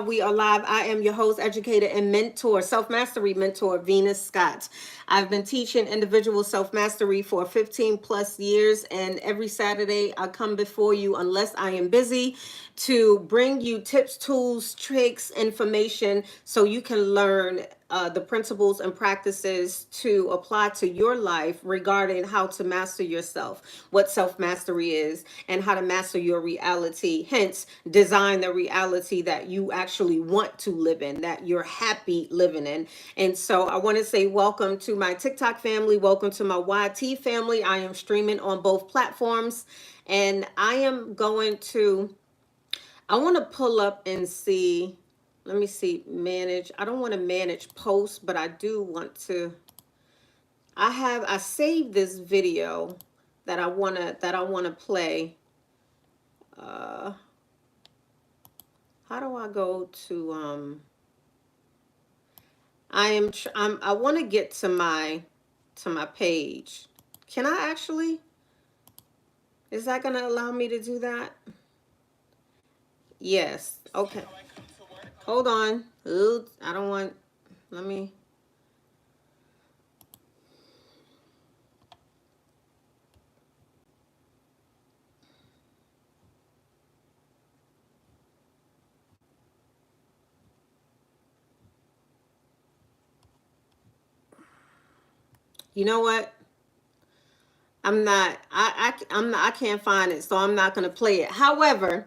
We are live. I am your host, educator, and mentor, self mastery mentor, Venus Scott. I've been teaching individual self mastery for 15 plus years, and every Saturday I come before you, unless I am busy, to bring you tips, tools, tricks, information so you can learn the principles and practices to apply to your life regarding how to master yourself, what self mastery is, and how to master your reality. Hence, design the reality that you actually want to live in, that you're happy living in. And so, I want to say welcome to my TikTok family, welcome to my YT family. I am streaming on both platforms, and I want to pull up and see. Let me see, manage. I don't want to manage posts, but I do want to. I saved this video that I wanna play. Uh, how do I go to I want to get to my page. Can I actually? Is that gonna allow me to do that? Yes. Okay. Hold on. Ooh, I don't want. Let me. You know what? I'm not. I'm not. I can't find it, so I'm not gonna play it. However,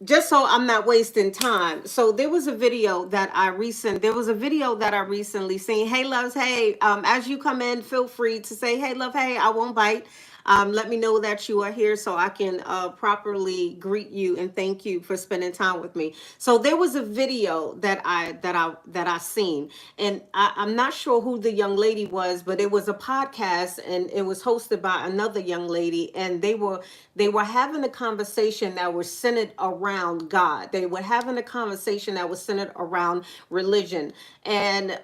just so I'm not wasting time. So there was a video that I recently seen. Hey loves, hey, as you come in, feel free to say, hey love, hey, I won't bite. Let me know that you are here so I can properly greet you and thank you for spending time with me. So there was a video that I seen, and I'm not sure who the young lady was, but it was a podcast and it was hosted by another young lady, and they were having a conversation that was centered around God. They were having a conversation that was centered around religion, and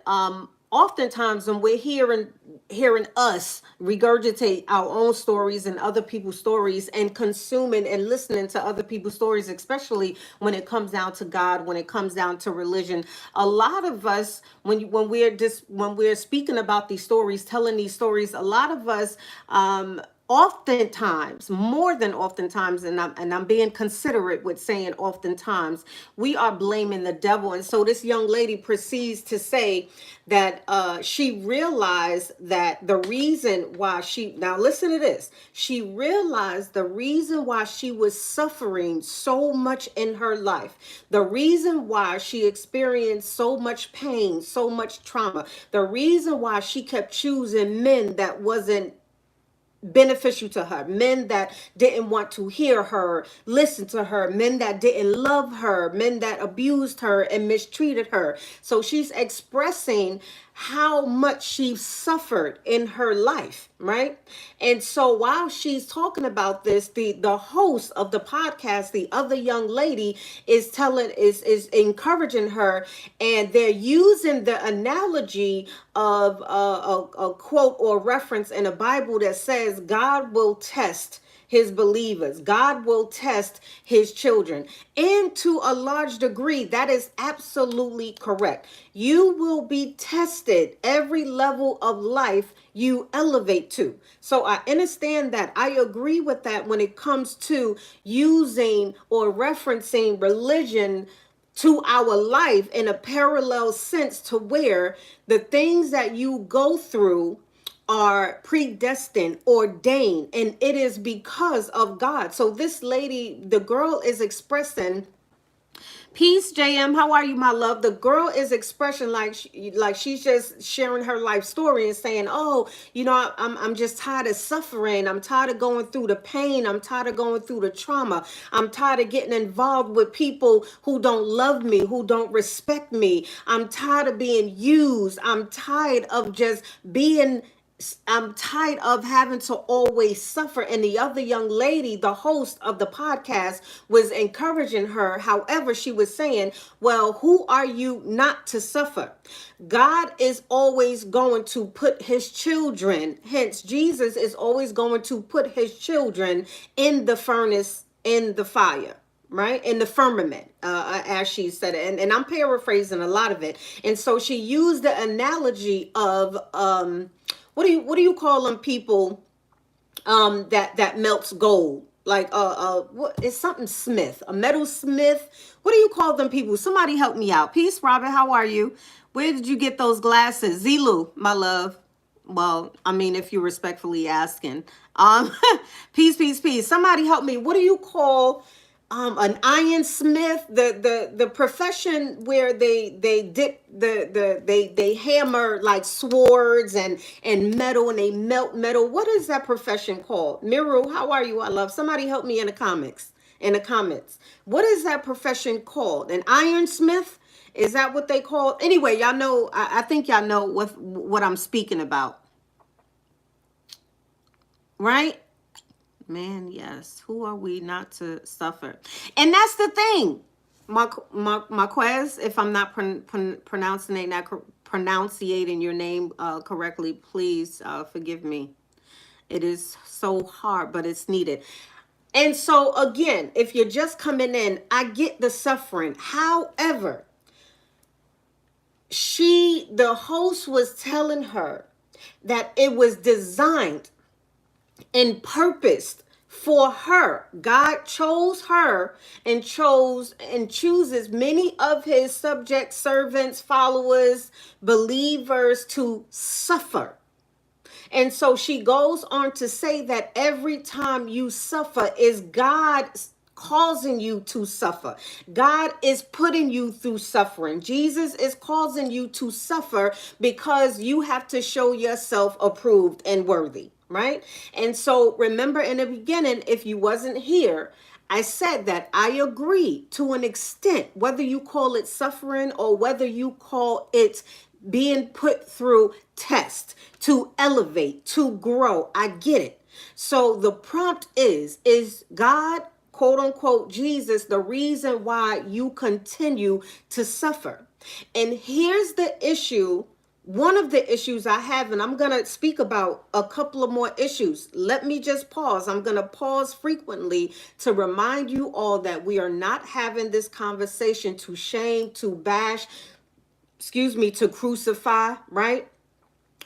oftentimes when we're hearing us regurgitate our own stories and other people's stories and consuming and listening to other people's stories, especially when it comes down to God, when it comes down to religion, a lot of us, when we're speaking about these stories, telling these stories, a lot of us oftentimes, more than oftentimes, and I'm being considerate with saying oftentimes, we are blaming the devil. And so this young lady proceeds to say that she realized that the reason why now listen to this, she realized the reason why she was suffering so much in her life, the reason why she experienced so much pain, so much trauma, the reason why she kept choosing men that wasn't beneficial to her, men that didn't want to hear her, listen to her, men that didn't love her, men that abused her and mistreated her. So she's expressing how much she suffered in her life, right? And so while she's talking about this, the host of the podcast, the other young lady, is encouraging her, and they're using the analogy of a quote or reference in a Bible that says God will test his believers. God will test his children. And to a large degree, that is absolutely correct. You will be tested every level of life you elevate to. So I understand that. I agree with that when it comes to using or referencing religion to our life in a parallel sense, to where the things that you go through are predestined, ordained, and it is because of God. So this lady, the girl is expressing. Peace, JM. How are you, my love? The girl is expressing like she's just sharing her life story and saying, "Oh, I'm just tired of suffering. I'm tired of going through the pain. I'm tired of going through the trauma. I'm tired of getting involved with people who don't love me, who don't respect me. I'm tired of being used. I'm tired of just being." I'm tired of having to always suffer. And the other young lady, the host of the podcast, was encouraging her. However, she was saying, well, who are you not to suffer? God is always going to put his children, hence, Jesus is always going to put his children in the furnace, in the fire. right? In the firmament, as she said it. And I'm paraphrasing a lot of it. And so she used the analogy of what do you call them people that melts gold? Like what is something smith, a metal smith? What do you call them people? Somebody help me out. Peace, Robin. How are you? Where did you get those glasses? Zilu, my love. Well, I mean, if you're respectfully asking. Peace, peace, peace. Somebody help me. What do you call an ironsmith? The profession where they dip they hammer like swords and metal, and they melt metal. What is that profession called? Miru, how are you? I love. Somebody help me in the comics. In the comments. What is that profession called? An ironsmith? Is that what they call? Anyway, y'all know, I think y'all know what I'm speaking about. Right? Man, yes. Who are we not to suffer? And that's the thing. Marquez, if I'm not pronouncing your name correctly, please forgive me. It is so hard, but it's needed. And so again, if you're just coming in, I get the suffering. However, the host was telling her that it was designed and purposed for her. God chose her and chooses many of his subject servants, followers, believers to suffer. And so she goes on to say that every time you suffer is God causing you to suffer. God is putting you through suffering. Jesus is causing you to suffer because you have to show yourself approved and worthy, right? And so remember in the beginning, if you wasn't here, I said that I agree to an extent, whether you call it suffering or whether you call it being put through test to elevate, to grow. I get it. So the prompt is God, quote unquote, Jesus, the reason why you continue to suffer? And here's the issue. One of the issues I have, and I'm going to speak about a couple of more issues. Let me just pause. I'm going to pause frequently to remind you all that we are not having this conversation to shame, to bash, to crucify, right?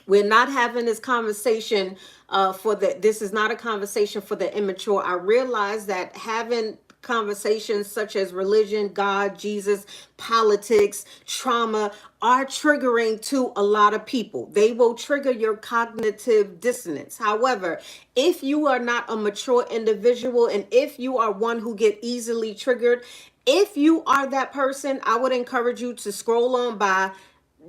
We're not having this conversation this is not a conversation for the immature. I realize that having conversations such as religion, God, Jesus, politics, trauma are triggering to a lot of people. They will trigger your cognitive dissonance. However, if you are not a mature individual and if you are one who get easily triggered, if you are that person, I would encourage you to scroll on by,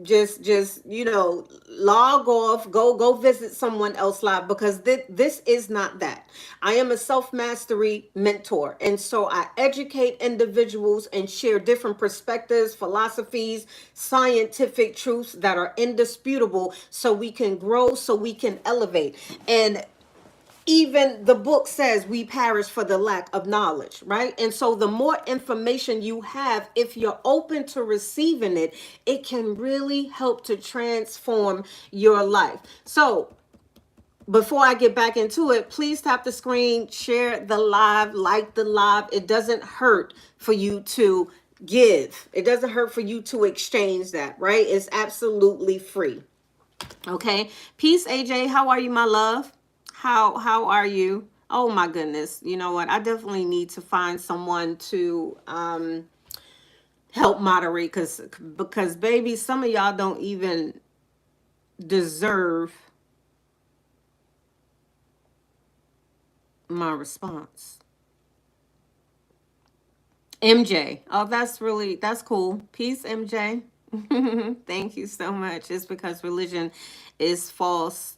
just log off, go visit someone else live, because this is not that. I am a self-mastery mentor, and so I educate individuals and share different perspectives, philosophies, scientific truths that are indisputable, so we can grow, so we can elevate. And even the book says we perish for the lack of knowledge, right? And so the more information you have, if you're open to receiving it, it can really help to transform your life. So before I get back into it, please tap the screen, share the live, like the live. It doesn't hurt for you to give. It doesn't hurt for you to exchange that, right? It's absolutely free. Okay. Peace, AJ. How are you, my love? How are you? Oh my goodness. You know what? I definitely need to find someone to help moderate, because baby, some of y'all don't even deserve my response. MJ. Oh, that's cool. Peace, MJ. Thank you so much. It's because religion is false.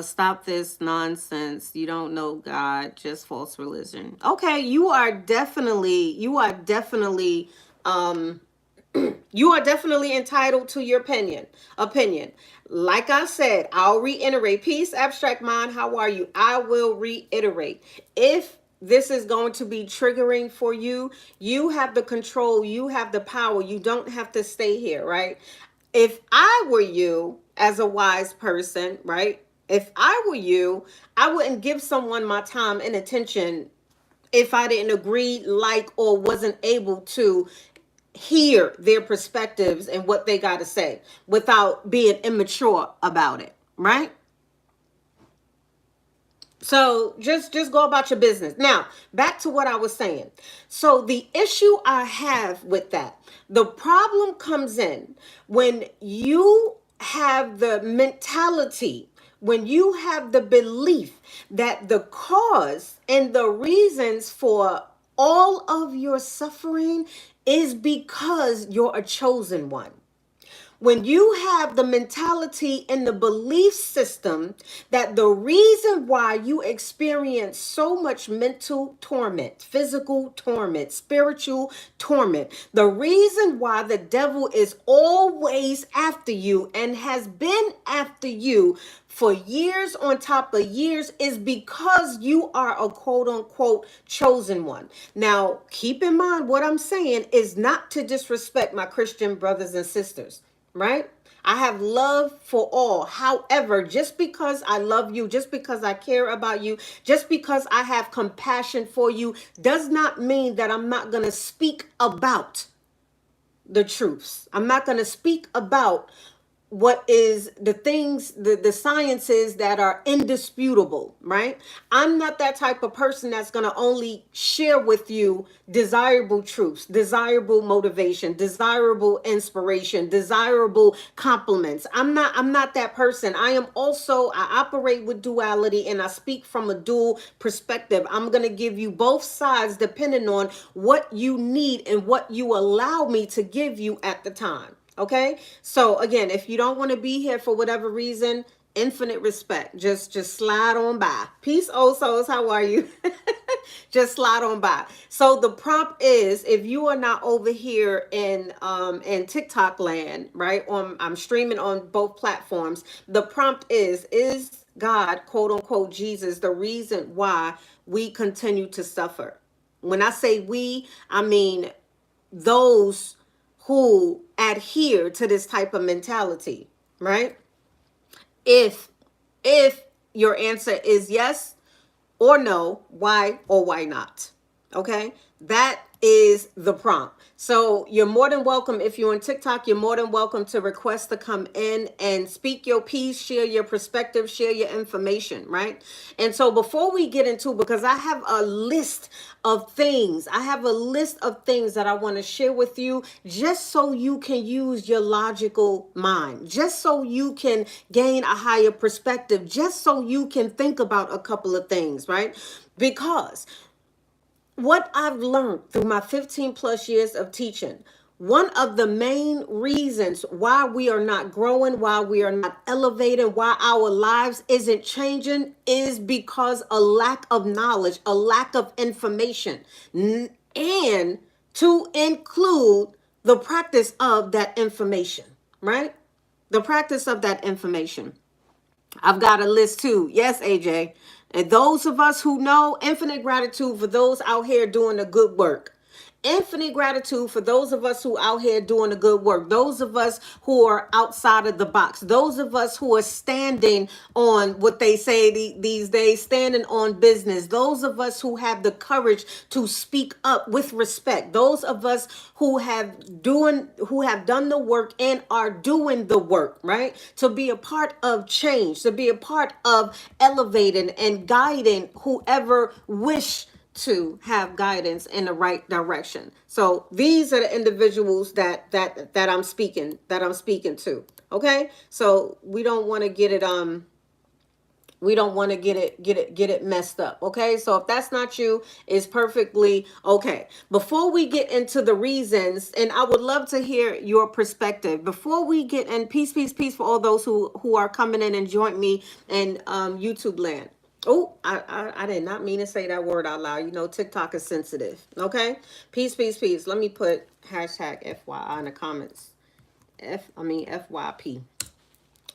Stop this nonsense. You don't know God, just false religion. Okay, you are definitely you are definitely entitled to your opinion. Like I said, I'll reiterate. Peace, abstract mind. How are you? I will reiterate. If this is going to be triggering for you, you have the control, you have the power. You don't have to stay here, right? If I were you, as a wise person, right? If I were you, I wouldn't give someone my time and attention if I didn't agree, like, or wasn't able to hear their perspectives and what they got to say without being immature about it, right? So just go about your business. Now, back to what I was saying. So the issue I have with that, the problem comes in when you have the mentality, when you have the belief that the cause and the reasons for all of your suffering is because you're a chosen one. When you have the mentality and the belief system that the reason why you experience so much mental torment, physical torment, spiritual torment, the reason why the devil is always after you and has been after you for years on top of years is because you are a quote unquote chosen one. Now, keep in mind what I'm saying is not to disrespect my Christian brothers and sisters, right? I have love for all. However, just because I love you, just because I care about you, just because I have compassion for you, does not mean that I'm not going to speak about the truths. I'm not going to speak about what is the things, the sciences that are indisputable, right? I'm not that type of person that's going to only share with you desirable truths, desirable motivation, desirable inspiration, desirable compliments. I'm not that person. I operate with duality and I speak from a dual perspective. I'm going to give you both sides depending on what you need and what you allow me to give you at the time. Okay. So again, if you don't want to be here for whatever reason, infinite respect. Just slide on by. Peace, old souls. How are you? Just slide on by. So the prompt is, if you are not over here in TikTok land, right? I'm streaming on both platforms. The prompt is God, quote unquote, Jesus, the reason why we continue to suffer? When I say we, I mean those who adhere to this type of mentality, right? If your answer is yes or no, why or why not? Okay? That is the prompt. So you're more than welcome. If you're on TikTok, you're more than welcome to request to come in and speak your piece, share your perspective, share your information, right? And so before we get into, because I have a list of things, that I want to share with you, just so you can use your logical mind, just so you can gain a higher perspective, just so you can think about a couple of things, right? Because what I've learned through my 15 plus years of teaching, one of the main reasons why we are not growing, why we are not elevating, why our lives isn't changing is because a lack of knowledge, a lack of information, and to include the practice of that information, right? The practice of that information. I've got a list too. Yes, AJ. And those of us who know, infinite gratitude for those out here doing the good work. Infinite gratitude for those of us who out here doing the good work. Those of us who are outside of the box. Those of us who are standing on what they say these days, standing on business. Those of us who have the courage to speak up with respect. Those of us who have done the work and are doing the work, right? To be a part of change, to be a part of elevating and guiding whoever wish to have guidance in the right direction. So these are the individuals that I'm speaking to. Okay? So we don't want to get it get it messed up. Okay? So if that's not you, it's perfectly okay. Before we get into the reasons, and I would love to hear your perspective. Before we get in, peace for all those who are coming in and join me in YouTube land. Oh, I did not mean to say that word out loud. You know, TikTok is sensitive. Okay? Peace. Let me put hashtag FYI in the comments. FYP.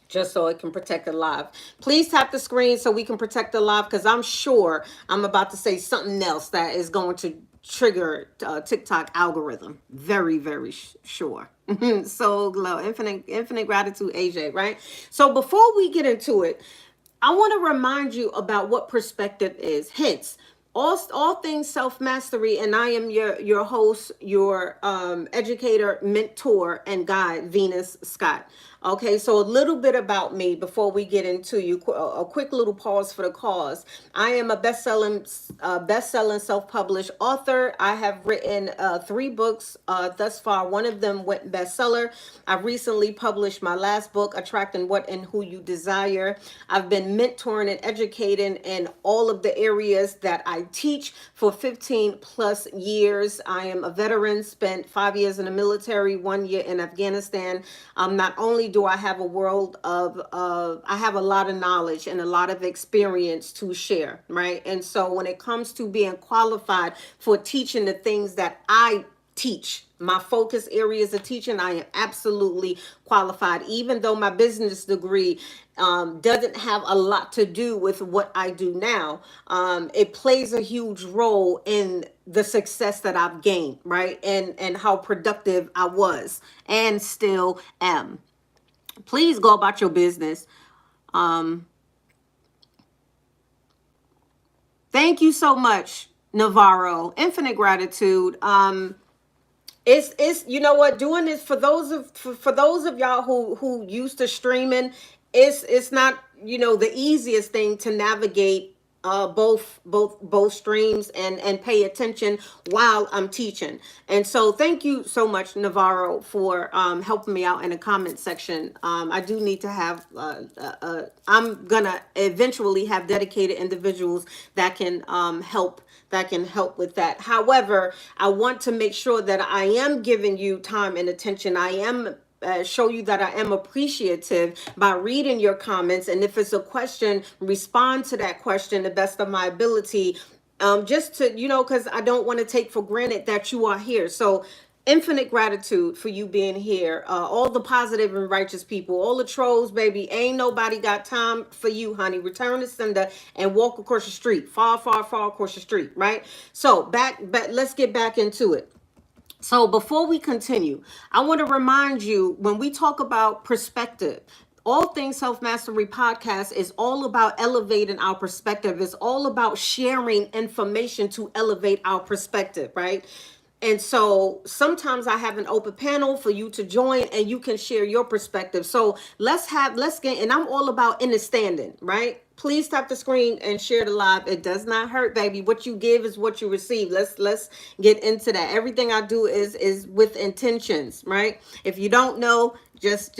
Just so it can protect the live. Please tap the screen so we can protect the live, because I'm sure I'm about to say something else that is going to trigger TikTok algorithm. Very, very sure. So glow. Infinite gratitude, AJ, right? So before we get into it, I want to remind you about what perspective is. Hence, all things self-mastery, and I am your host, your educator, mentor, and guide, Venus Scott. Okay, so a little bit about me before we get into a quick little pause for the cause. I am a best-selling self-published author. I have written 3 books thus far. One of them went bestseller. I recently published my last book, Attracting What and Who You Desire. I've been mentoring and educating in all of the areas that I teach for 15 plus years. I am a veteran, spent 5 years in the military, 1 year in Afghanistan. Not only do I have a world of, I have a lot of knowledge and a lot of experience to share, right? And so when it comes to being qualified for teaching the things that I teach, my focus areas of teaching, I am absolutely qualified, even though my business degree doesn't have a lot to do with what I do now. It plays a huge role in the success that I've gained, right? And how productive I was and still am. Please go about your business. Thank you so much, Navarro. Infinite gratitude. It's you know what, doing this for those of y'all who used to streaming, it's not, the easiest thing to navigate both streams and pay attention while I'm teaching. And so thank you so much, Navarro, for helping me out in the comment section. I do need to have I'm gonna eventually have dedicated individuals that can help with that. However, I want to make sure that I am giving you time and attention. I am show you that I am appreciative by reading your comments. And if it's a question, respond to that question the best of my ability. Just to, because I don't want to take for granted that you are here. So infinite gratitude for you being here. All the positive and righteous people, all the trolls, baby, ain't nobody got time for you, honey. Return to sender and walk across the street, far, far, far across the street, right? So back, let's get back into it. So before we continue, I want to remind you, when we talk about perspective, All Things Self Mastery podcast is all about elevating our perspective. It's all about sharing information to elevate our perspective, right? And so sometimes I have an open panel for you to join and you can share your perspective. So let's get, and I'm all about understanding, right? Please tap the screen and share the live. It does not hurt, baby. What you give is what you receive. Let's get into that. Everything I do is with intentions, right? If you don't know, just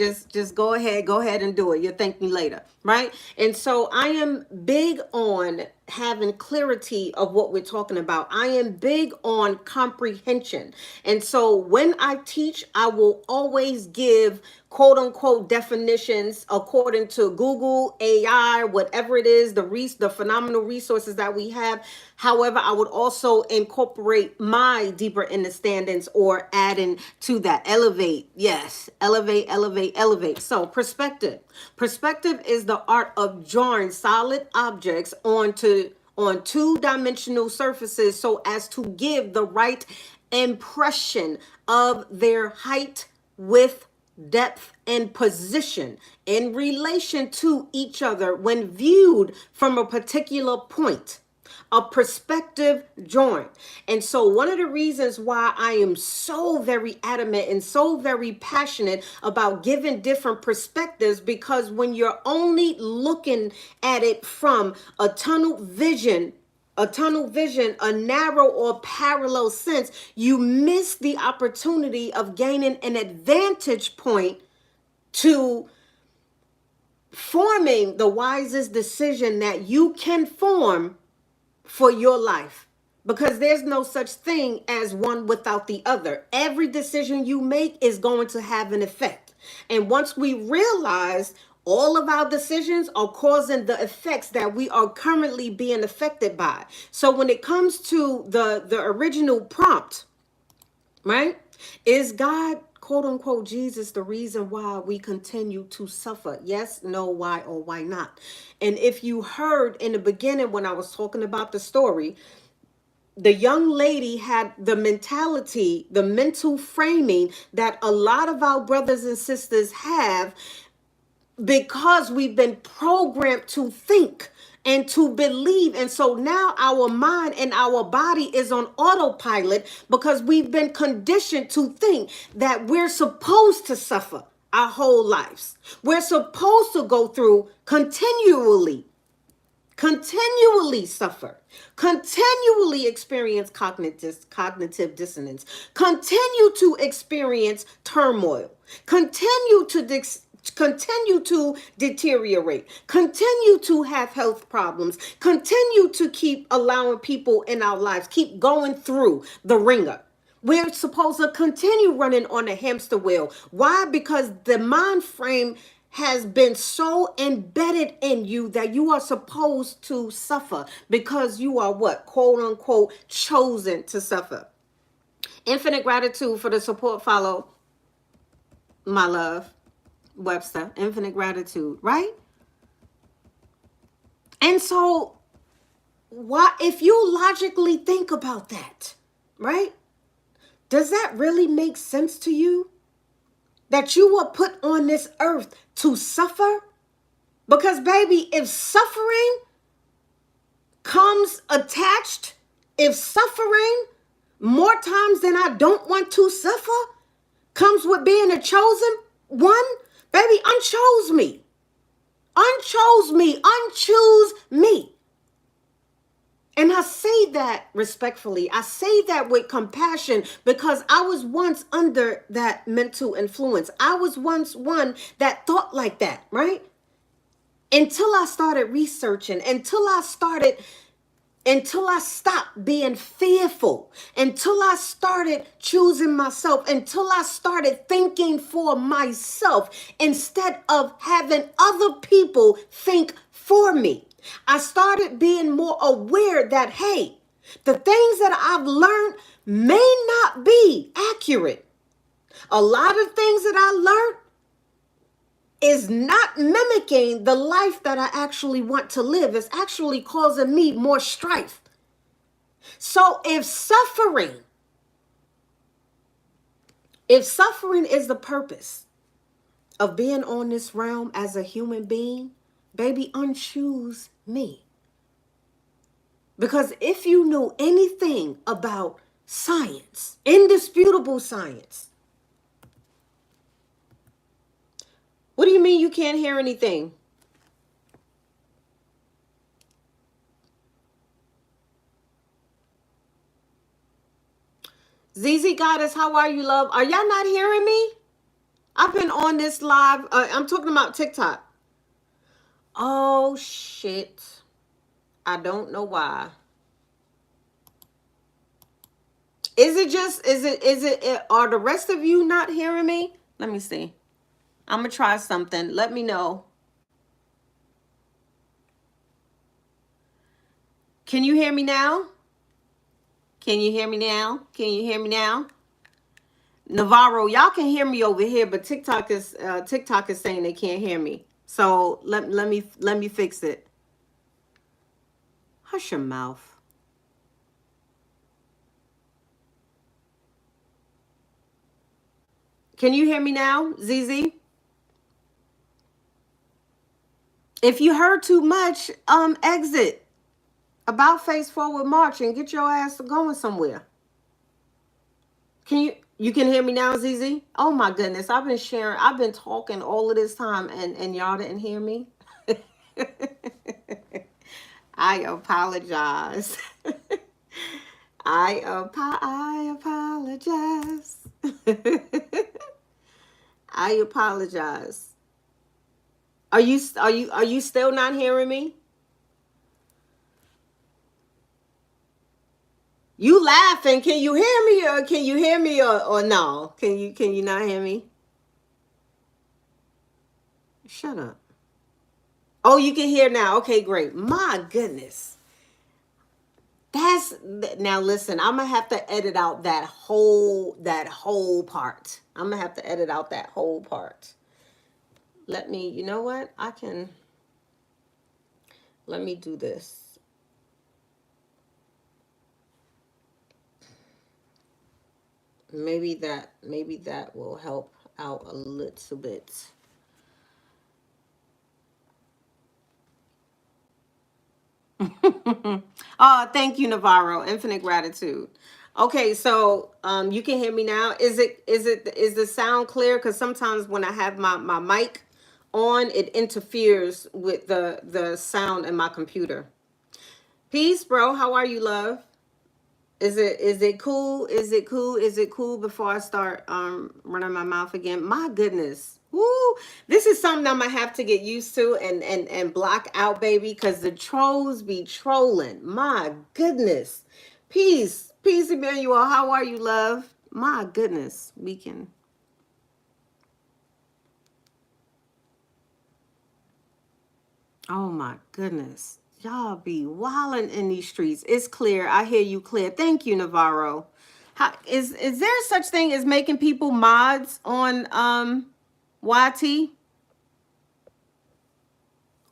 go ahead and do it. You'll thank me later, right? And so I am big on having clarity of what we're talking about. I am big on comprehension. And so when I teach, I will always give quote unquote definitions according to Google, AI, whatever it is, the phenomenal resources that we have. However, I would also incorporate my deeper understandings or adding to that. Elevate. Yes. Elevate. So perspective. Perspective is the art of drawing solid objects on two-dimensional surfaces so as to give the right impression of their height, width, depth, and position in relation to each other when viewed from a particular point. A perspective drawing. And so one of the reasons why I am so very adamant and so very passionate about giving different perspectives, because when you're only looking at it from a tunnel vision, a narrow or parallel sense, you miss the opportunity of gaining an advantage point to forming the wisest decision that you can form for your life, because there's no such thing as one without the other. Every decision you make is going to have an effect. And once we realize all of our decisions are causing the effects that we are currently being affected by. So when it comes to the original prompt, right? Is God, quote unquote, Jesus, the reason why we continue to suffer? Yes, no, why, or why not? And if you heard in the beginning when I was talking about the story, the young lady had the mentality, the mental framing that a lot of our brothers and sisters have, because we've been programmed to think and to believe. And so now our mind and our body is on autopilot because we've been conditioned to think that we're supposed to suffer our whole lives. We're supposed to go through continually suffer, continually experience cognitive dissonance, continue to experience turmoil, continue to deteriorate, continue to have health problems, continue to keep allowing people in our lives, keep going through the ringer. We're supposed to continue running on a hamster wheel. Why? Because the mind frame has been so embedded in you that you are supposed to suffer because you are what? Quote unquote, chosen to suffer. Infinite gratitude for the support. Follow, my love, Webster. Infinite gratitude, right? And so, why, if you logically think about that, right? Does that really make sense to you? That you were put on this earth to suffer? Because, baby, if suffering comes attached, if suffering more times than I don't want to suffer comes with being a chosen one, baby, unchoose me. Unchoose me. Unchoose me. And I say that respectfully. I say that with compassion because I was once under that mental influence. I was once one that thought like that, right? Until I started researching, until I stopped being fearful, until I started choosing myself, until I started thinking for myself instead of having other people think for me. I started being more aware that, hey, the things that I've learned may not be accurate. A lot of things that I learned is not mimicking the life that I actually want to live. It's actually causing me more strife. So if suffering is the purpose of being on this realm as a human being, baby, unchoose me. Because if you knew anything about science, indisputable science, what do you mean you can't hear anything? ZZ Goddess, how are you, love? Are y'all not hearing me? I've been on this live. I'm talking about TikTok. Oh, shit. I don't know why. Are the rest of you not hearing me? Let me see. I'm going to try something. Let me know. Can you hear me now? Can you hear me now? Can you hear me now? Navarro, y'all can hear me over here, but TikTok is saying they can't hear me. So let me fix it. Hush your mouth. Can you hear me now, ZZ? If you heard too much, exit. About face forward march and get your ass going somewhere. You can hear me now, ZZ? Oh my goodness, I've been talking all of this time and y'all didn't hear me. I apologize. I apologize. I apologize. Are you still not hearing me? You laughing? Can you hear me or no? Can you not hear me? Shut up. Oh, you can hear now. Okay, great. My goodness. Now listen, I'm gonna have to edit out that whole part. I'm gonna have to edit out that whole part. You know what? Let me do this. Maybe that will help out a little bit. Oh, thank you, Navarro. Infinite gratitude. Okay, so you can hear me now. Is the sound clear? Because sometimes when I have my mic on, it interferes with the sound in my computer. Peace, bro. How are you, love? Is it cool? Is it cool? Is it cool before I start running my mouth again? My goodness. Woo! This is something I'm gonna have to get used to and block out, baby, because the trolls be trolling. My goodness. Peace. Peace, Emmanuel. How are you, love? My goodness. We can. Oh my goodness. Y'all be wilding in these streets. It's clear. I hear you clear. Thank you, Navarro. How is there such thing as making people mods on YT?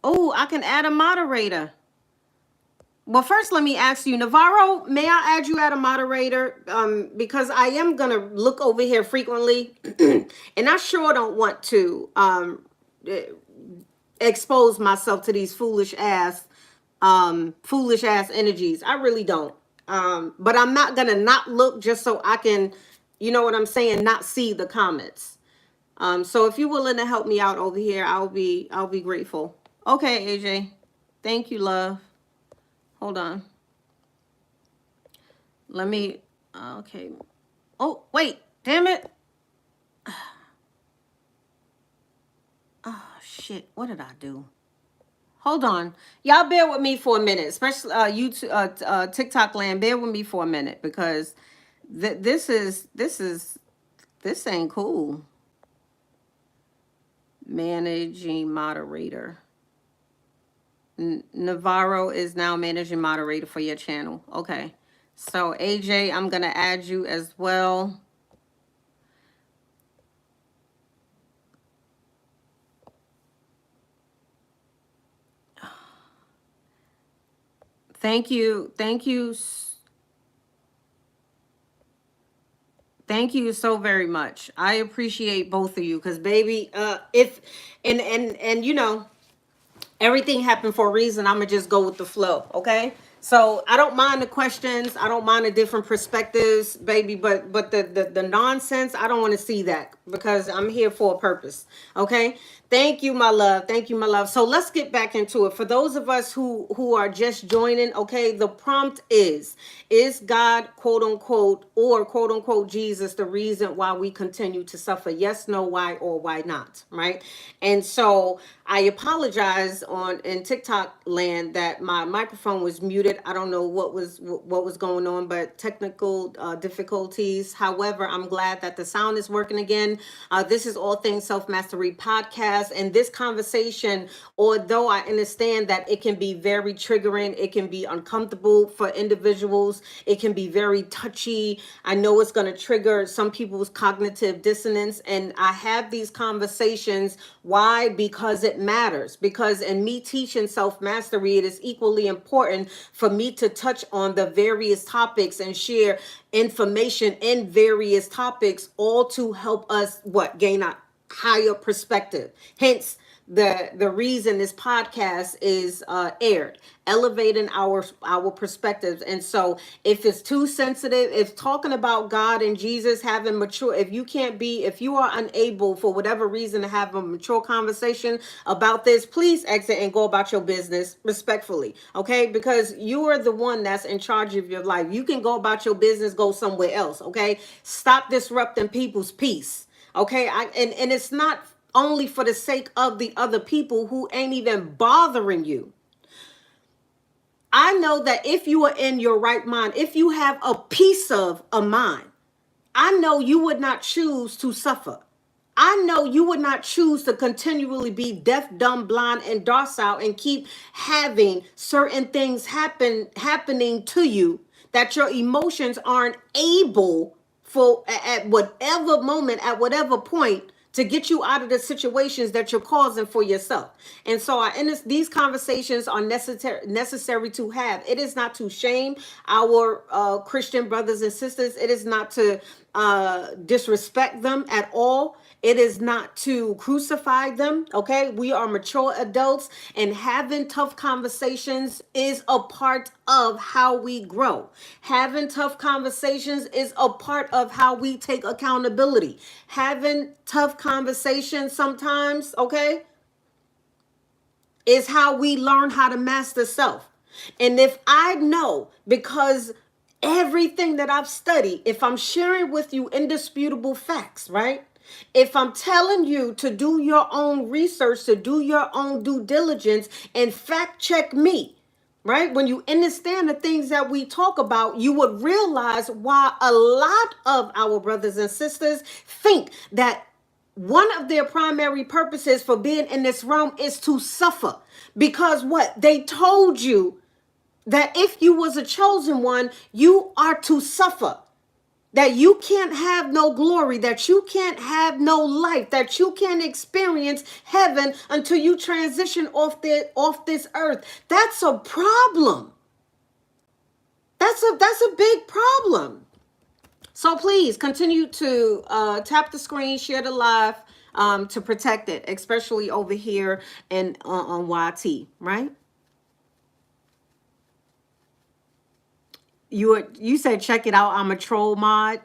Oh, I can add a moderator. Well, first let me ask you, Navarro, may I add you as a moderator? Because I am gonna look over here frequently, and I sure don't want to expose myself to these foolish ass energies. I really don't. But I'm not gonna not look just so I can, you know what I'm saying, not see the comments. So if you're willing to help me out over here, I'll be grateful. Okay, AJ. Thank you, love. Hold on. Let me okay. Oh, wait, damn it. Oh shit. What did I do? Hold on. Y'all bear with me for a minute, especially YouTube TikTok land. Bear with me for a minute because this ain't cool. Managing moderator. Navarro is now managing moderator for your channel. Okay. So AJ, I'm gonna add you as well. Thank you. Thank you so very much. I appreciate both of you because baby, if and you know, everything happened for a reason. I'm gonna just go with the flow, okay? So I don't mind the questions. I don't mind the different perspectives, baby. But the nonsense, I don't want to see that because I'm here for a purpose, okay? Thank you, my love. Thank you, my love. So let's get back into it. For those of us who are just joining, okay, the prompt is God, quote unquote, or quote unquote Jesus, the reason why we continue to suffer? Yes, no, why, or why not, right? And so I apologize on in TikTok land that my microphone was muted. I don't know what was going on, but technical difficulties. However, I'm glad that the sound is working again. This is All Things Self Mastery podcast, and this conversation, although I understand that it can be very triggering, it can be uncomfortable for individuals, it can be very touchy. I know it's going to trigger some people's cognitive dissonance, and I have these conversations. Why? Because it matters. Because in me teaching self mastery, it is equally important for me to touch on the various topics and share information in various topics, all to help us what gain a higher perspective. Hence the reason this podcast is aired, elevating our perspectives. And so if it's too sensitive, if talking about God and Jesus, having mature, if you are unable for whatever reason to have a mature conversation about this, please exit and go about your business respectfully, okay? Because you are the one that's in charge of your life. You can go about your business, go somewhere else, okay? Stop disrupting people's peace, okay? And it's not only for the sake of the other people who ain't even bothering you. I know that if you are in your right mind, if you have a piece of a mind, I know you would not choose to suffer. I know you would not choose to continually be deaf, dumb, blind, and docile and keep having certain things happening to you that your emotions aren't able for at whatever moment, at whatever point, to get you out of the situations that you're causing for yourself. And so these conversations are necessary to have. It is not to shame our Christian brothers and sisters. It is not to disrespect them at all. It is not to crucify them. Okay. We are mature adults, and having tough conversations is a part of how we grow. Having tough conversations is a part of how we take accountability. Having tough conversations sometimes, okay, is how we learn how to master self. And if I know, because everything that I've studied, if I'm sharing with you indisputable facts, right? If I'm telling you to do your own research, to do your own due diligence and fact check me, right? When you understand the things that we talk about, you would realize why a lot of our brothers and sisters think that one of their primary purposes for being in this realm is to suffer. Because what? They told you that if you was a chosen one, you are to suffer. That you can't have no glory, that you can't have no life, that you can't experience heaven until you transition off this earth. That's a problem. That's a big problem. So please continue to tap the screen, share the live, to protect it, especially over here and on YT, right? You said check it out. I'm a troll mod.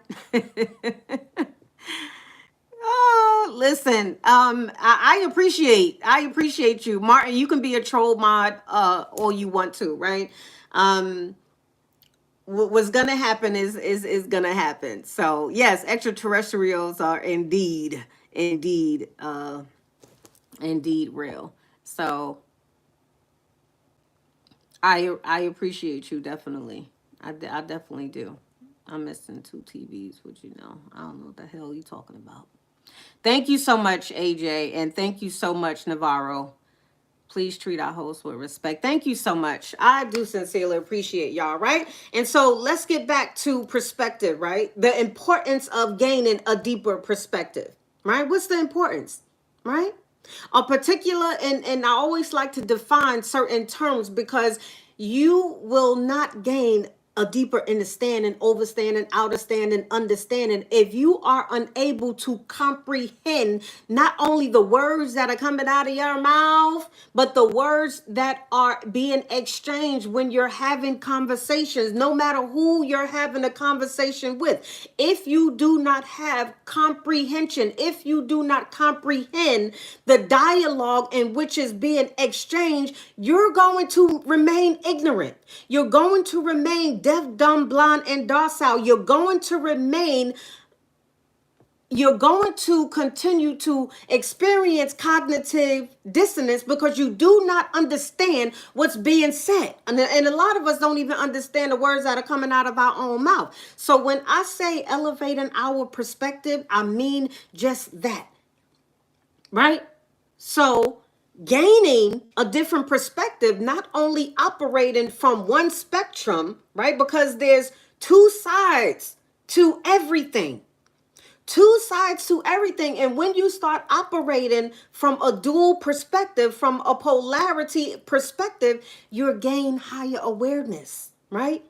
Oh, listen. I appreciate you, Martin. You can be a troll mod all you want to, right? What's gonna happen is gonna happen. So yes, extraterrestrials are indeed real. So I appreciate you, definitely. I definitely do. I'm missing 2 TVs, which I don't know what the hell you talking about. Thank you so much, AJ, and thank you so much, Navarro. Please treat our hosts with respect. Thank you so much. I do sincerely appreciate y'all, right? And so let's get back to perspective, right? The importance of gaining a deeper perspective, right? What's the importance, right? A particular, and I always like to define certain terms, because you will not gain a deeper understanding, overstanding, understanding, understanding if you are unable to comprehend not only the words that are coming out of your mouth, but the words that are being exchanged when you're having conversations, no matter who you're having a conversation with. If you do not have comprehension, if you do not comprehend the dialogue in which is being exchanged, you're going to remain ignorant. You're going to remain deaf, dumb, blind, and docile. You're going to continue to experience cognitive dissonance because you do not understand what's being said. And a lot of us don't even understand the words that are coming out of our own mouth. So when I say elevating our perspective, I mean just that, right? So gaining a different perspective, not only operating from one spectrum, right? Because there's two sides to everything. Two sides to everything. And when you start operating from a dual perspective, from a polarity perspective, you gain higher awareness, right?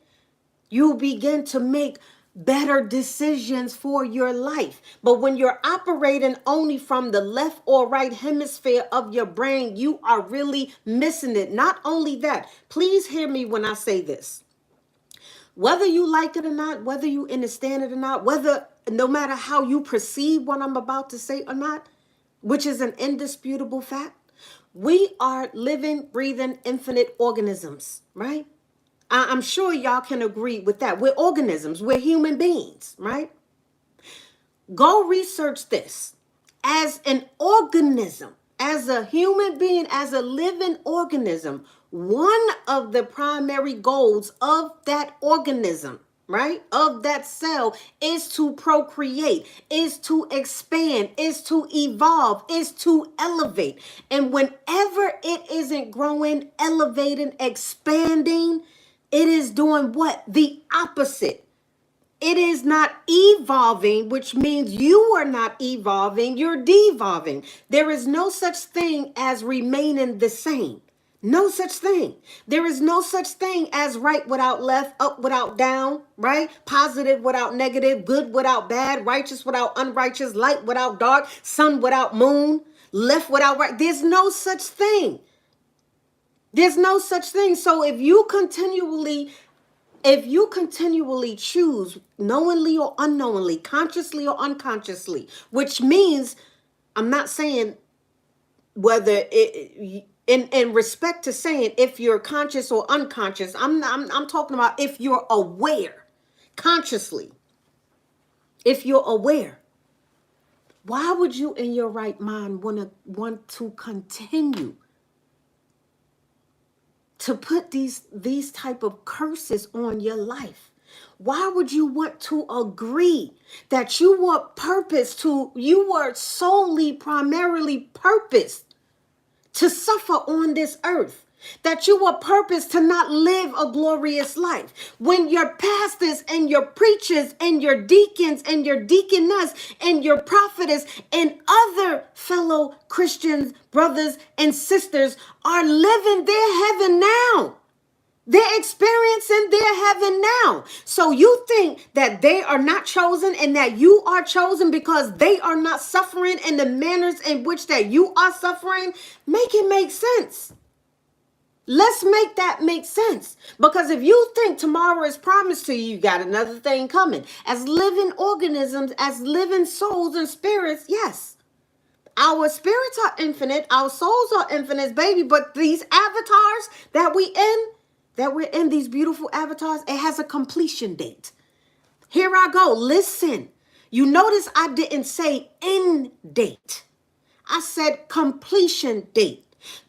You begin to make better decisions for your life. But when you're operating only from the left or right hemisphere of your brain, you are really missing it. Not only that, please hear me when I say this. Whether you like it or not, whether you understand it or not, no matter how you perceive what I'm about to say or not, which is an indisputable fact, we are living, breathing, infinite organisms, right? I'm sure y'all can agree with that. We're organisms. We're human beings, right? Go research this. As an organism, as a human being, as a living organism, one of the primary goals of that organism, right, of that cell, is to procreate, is to expand, is to evolve, is to elevate. And whenever it isn't growing, elevating, expanding, it is doing what? The opposite. It is not evolving, which means you are not evolving, you're devolving. There is no such thing as remaining the same. No such thing. There is no such thing as right without left, up without down, right? Positive without negative, good without bad, righteous without unrighteous, light without dark, sun without moon, left without right. There's no such thing. There's no such thing. So if you continually choose, knowingly or unknowingly, consciously or unconsciously, which means, I'm not saying whether in respect to saying if you're conscious or unconscious, I'm talking about if you're aware, consciously, if you're aware. Why would you in your right mind want to continue to put these type of curses on your life? Why would you want to agree that you were solely, primarily purposed to suffer on this earth? That you were purposed to not live a glorious life. When your pastors and your preachers and your deacons and your deaconess and your prophetess and other fellow Christians, brothers and sisters are living their heaven now. They're experiencing their heaven now. So you think that they are not chosen and that you are chosen because they are not suffering in the manners in which that you are suffering? Make it make sense. Let's make that make sense. Because if you think tomorrow is promised to you, you got another thing coming. As living organisms, as living souls and spirits, yes. Our spirits are infinite, our souls are infinite, baby. But these avatars that we're in, these beautiful avatars, it has a completion date. Here I go. Listen. You notice I didn't say end date. I said completion date.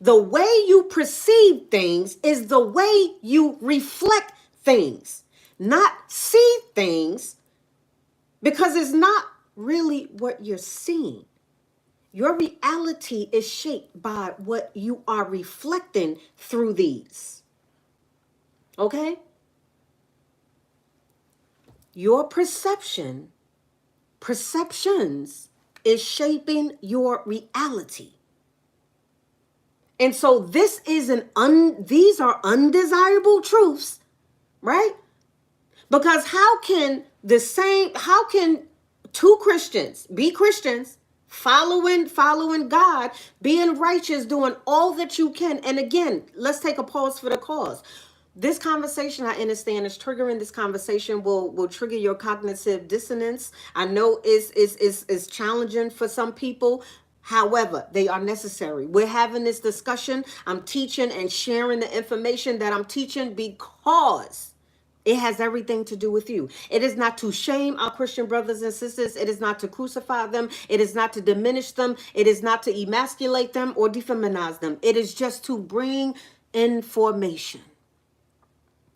The way you perceive things is the way you reflect things, not see things, because it's not really what you're seeing. Your reality is shaped by what you are reflecting through these. Okay? Your perceptions is shaping your reality. And so these are undesirable truths, right? Because how can two Christians be Christians, following God, being righteous, doing all that you can? And again, let's take a pause for the cause. This conversation, I understand, is triggering. This conversation will trigger your cognitive dissonance. I know is challenging for some people. However, they are necessary. We're having this discussion. I'm teaching and sharing the information that I'm teaching because it has everything to do with you. It is not to shame our Christian brothers and sisters. It is not to crucify them. It is not to diminish them. It is not to emasculate them or defeminize them. It is just to bring information.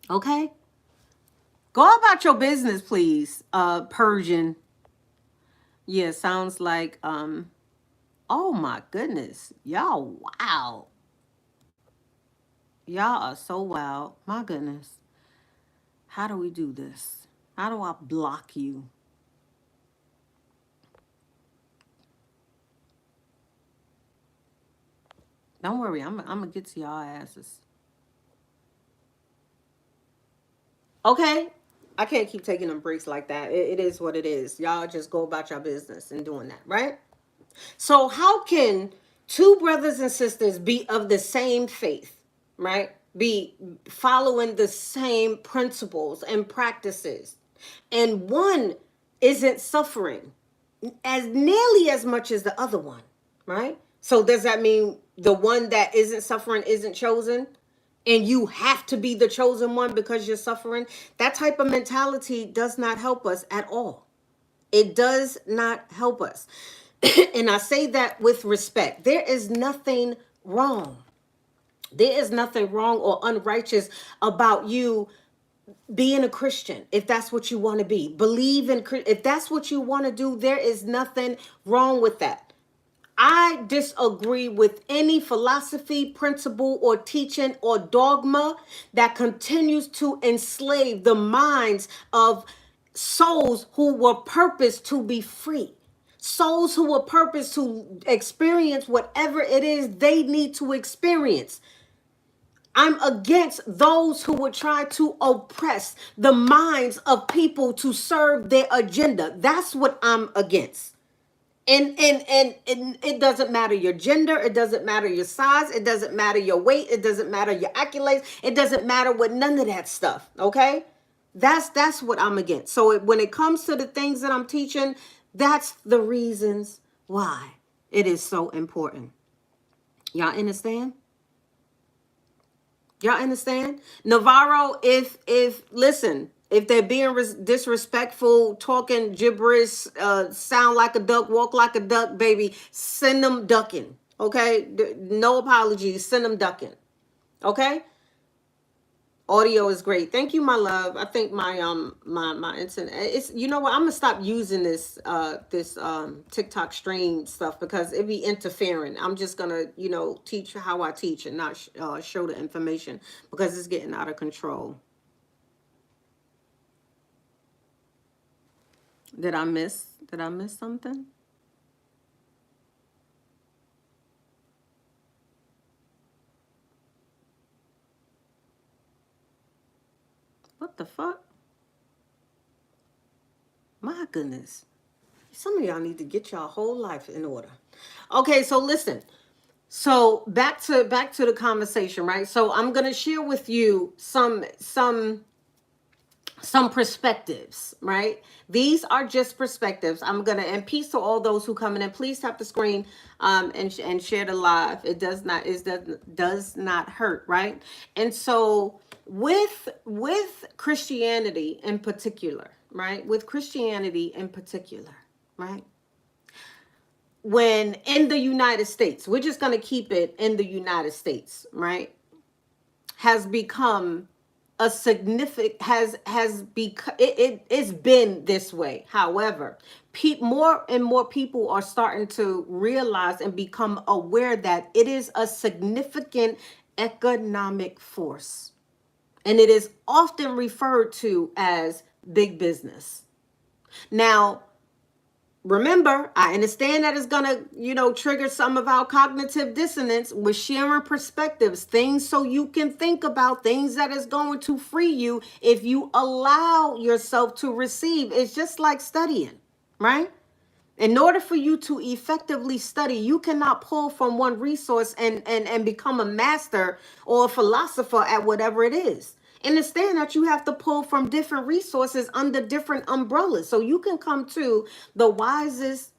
Okay? Go about your business, please, Persian. Yeah, sounds like, oh my goodness. Y'all, wow. Y'all are so wild. My goodness. How do we do this? How do I block you? Don't worry, I'm gonna get to y'all asses. Okay? I can't keep taking them breaks like that. It is what it is. Y'all just go about your business and doing that, right? So how can two brothers and sisters be of the same faith, right? Be following the same principles and practices, and one isn't suffering as nearly as much as the other one, right? So does that mean the one that isn't suffering isn't chosen? And you have to be the chosen one because you're suffering? That type of mentality does not help us at all. It does not help us. And I say that with respect. There is nothing wrong. There is nothing wrong or unrighteous about you being a Christian, if that's what you want to be. Believe in, if that's what you want to do, there is nothing wrong with that. I disagree with any philosophy, principle, or teaching or dogma that continues to enslave the minds of souls who were purposed to be free. Souls who were purposed to experience whatever it is they need to experience. I'm against those who would try to oppress the minds of people to serve their agenda. That's what I'm against. And it doesn't matter your gender, it doesn't matter your size, it doesn't matter your weight, it doesn't matter your accolades, it doesn't matter what none of that stuff. Okay, that's what I'm against. So when it comes to the things that I'm teaching, that's the reasons why it is so important. Y'all understand? Y'all understand? Navarro, if listen, if they're being disrespectful, talking gibberish, sound like a duck, walk like a duck, baby, send them ducking. Okay? No apologies, send them ducking. Okay? Audio is great. Thank you, my love. I think my internet, it's, you know what, I'm gonna stop using this TikTok stream stuff because it be interfering. I'm just gonna, teach how I teach and not show the information because it's getting out of control. Did I miss something? What the fuck? My goodness. Some of y'all need to get y'all whole life in order. Okay, so listen. So back to the conversation, right? So I'm gonna share with you some perspectives, right? These are just perspectives. I'm gonna, and peace to all those who come in, and please tap the screen and share the live. It does not hurt, right? And so with Christianity in particular, right? With Christianity in particular, right? When in the United States, we're just going to keep it in the United States, right? Has become a significant has become it's been this way. However, more and more people are starting to realize and become aware that it is a significant economic force, and it is often referred to as big business. Now, remember, I understand that it's gonna, trigger some of our cognitive dissonance with sharing perspectives, things so you can think about things that is going to free you if you allow yourself to receive. It's just like studying, right? In order for you to effectively study, you cannot pull from one resource and become a master or a philosopher at whatever it is. Understand that you have to pull from different resources under different umbrellas so you can come to the wisest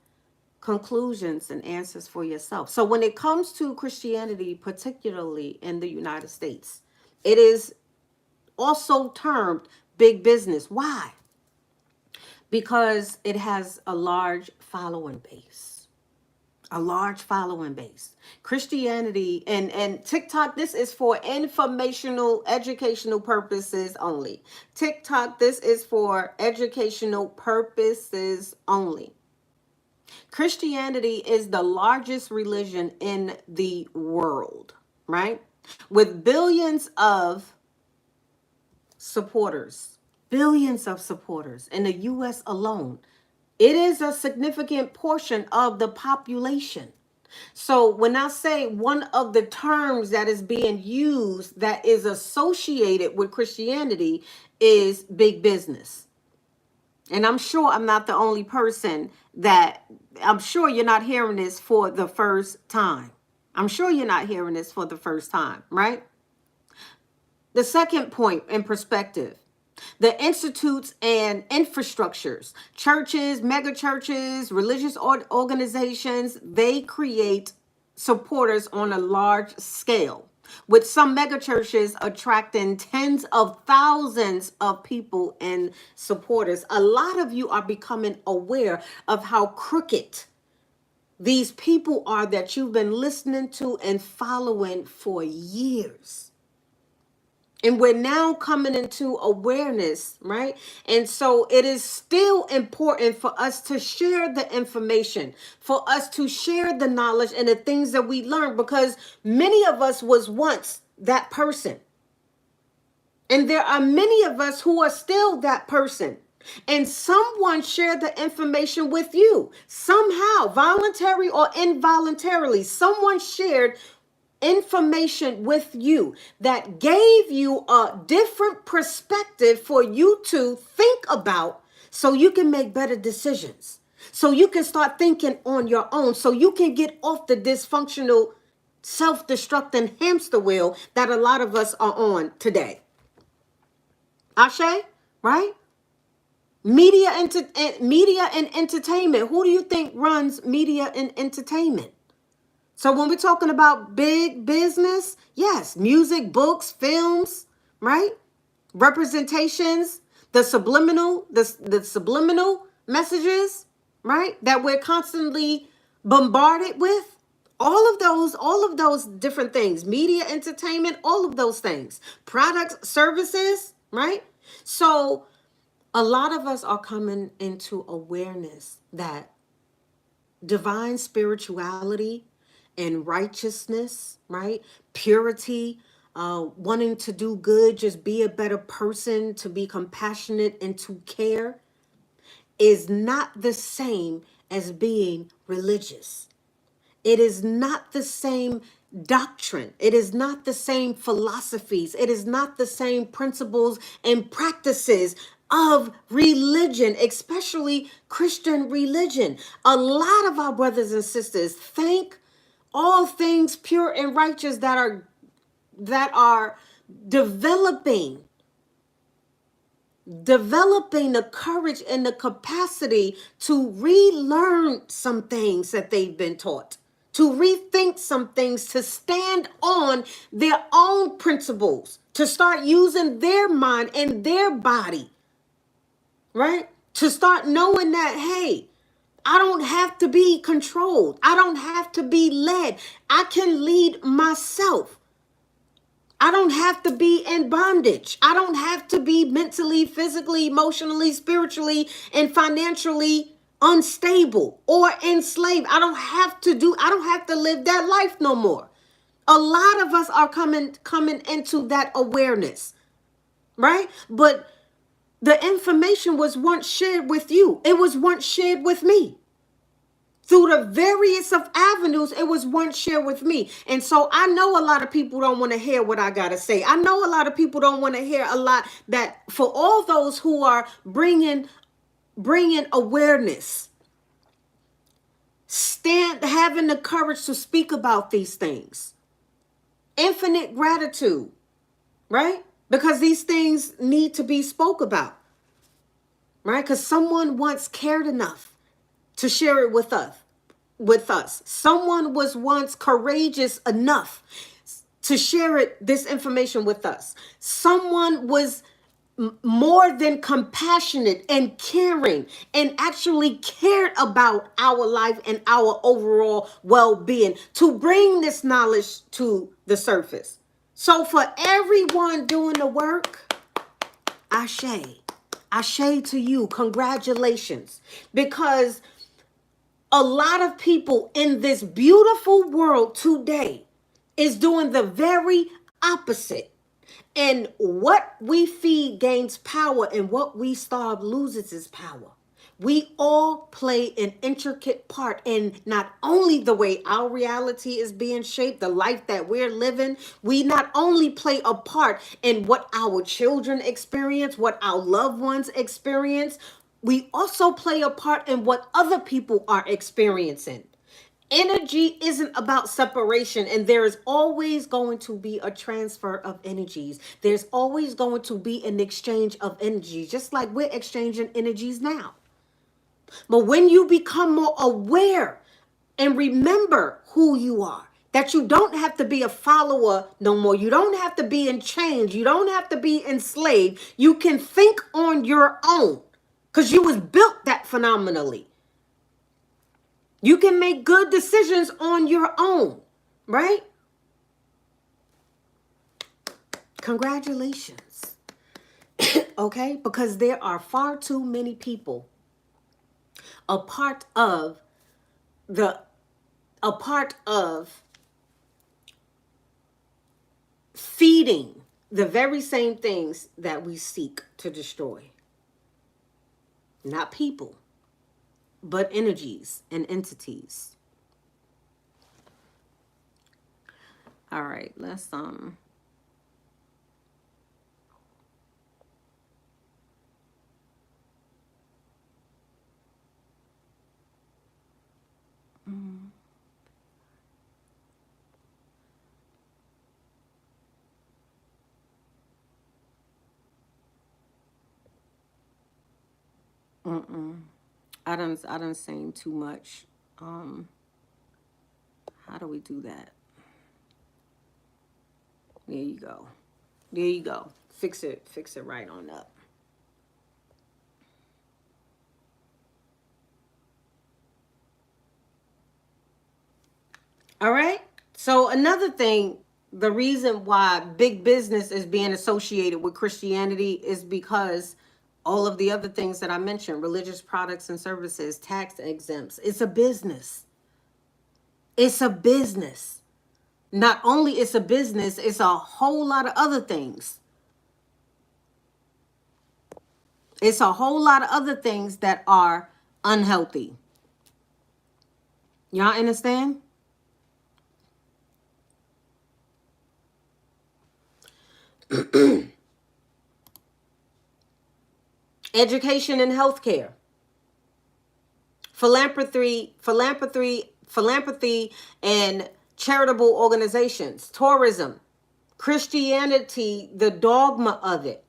conclusions and answers for yourself. So when it comes to Christianity, particularly in the United States, it is also termed big business. Why? Because it has a large following base. A large following base. Christianity and TikTok, this is for informational, educational purposes only. TikTok, this is for educational purposes only. Christianity is the largest religion in the world, right? With billions of supporters, billions of supporters in the US alone. It is a significant portion of the population. So when I say one of the terms that is being used that is associated with Christianity is big business. And I'm sure I'm not the only person I'm sure you're not hearing this for the first time. I'm sure you're not hearing this for the first time, right? The second point in perspective, the institutes and infrastructures, churches, mega churches, religious organizations, they create supporters on a large scale, with some mega churches attracting tens of thousands of people and supporters. A lot of you are becoming aware of how crooked these people are that you've been listening to and following for years. And we're now coming into awareness, right? And so it is still important for us to share the information, for us to share the knowledge and the things that we learned, because many of us was once that person. And there are many of us who are still that person. And someone shared the information with you somehow, voluntary or involuntarily. Someone shared information with you that gave you a different perspective for you to think about so you can make better decisions. So you can start thinking on your own. So you can get off the dysfunctional, self-destructing hamster wheel that a lot of us are on today. Ashe, right? Media and entertainment. Who do you think runs media and entertainment? So when we're talking about big business, yes, music, books, films, right? Representations, the subliminal messages, right? That we're constantly bombarded with. All of those different things, media, entertainment, all of those things, products, services, right? So a lot of us are coming into awareness that divine spirituality and righteousness, right? Purity, wanting to do good, just be a better person, to be compassionate and to care is not the same as being religious. It is not the same doctrine. It is not the same philosophies. It is not the same principles and practices of religion, especially Christian religion. A lot of our brothers and sisters think all things pure and righteous that are developing the courage and the capacity to relearn some things that they've been taught, to rethink some things, to stand on their own principles, to start using their mind and their body, right? To start knowing that, hey, I don't have to be controlled. I don't have to be led. I can lead myself. I don't have to be in bondage. I don't have to be mentally, physically, emotionally, spiritually, and financially unstable or enslaved. I don't have to live that life no more. A lot of us are coming into that awareness, right? But the information was once shared with you. It was once shared with me. Through the various of avenues, it was once shared with me. And so I know a lot of people don't want to hear what I got to say. I know a lot of people don't want to hear a lot that for all those who are bringing awareness, having the courage to speak about these things. Infinite gratitude, right? Because these things need to be spoke about, right? Because someone once cared enough to share it with us. Someone was once courageous enough to share this information with us. Someone was more than compassionate and caring and actually cared about our life and our overall well-being to bring this knowledge to the surface. So for everyone doing the work, ashe to you, congratulations, because a lot of people in this beautiful world today is doing the very opposite. And what we feed gains power, and what we starve loses its power. We all play an intricate part in not only the way our reality is being shaped, the life that we're living. We not only play a part in what our children experience, what our loved ones experience, we also play a part in what other people are experiencing. Energy isn't about separation, and there is always going to be a transfer of energies. There's always going to be an exchange of energies, just like we're exchanging energies now. But when you become more aware and remember who you are, that you don't have to be a follower no more. You don't have to be in chains. You don't have to be enslaved. You can think on your own because you was built that phenomenally. You can make good decisions on your own, right? Congratulations. Okay? Because there are far too many people a part of feeding the very same things that we seek to destroy. Not people, but energies and entities. All right, let's I done saying too much. Um, how do we do that? There you go. There you go. Fix it right on up. All right. So another thing, the reason why big business is being associated with Christianity is because all of the other things that I mentioned, religious products and services, tax exempts, it's a business. It's a business. Not only it's a business, it's a whole lot of other things. It's a whole lot of other things that are unhealthy. Y'all understand? Education and healthcare, philanthropy, and charitable organizations, tourism, Christianity, the dogma of it,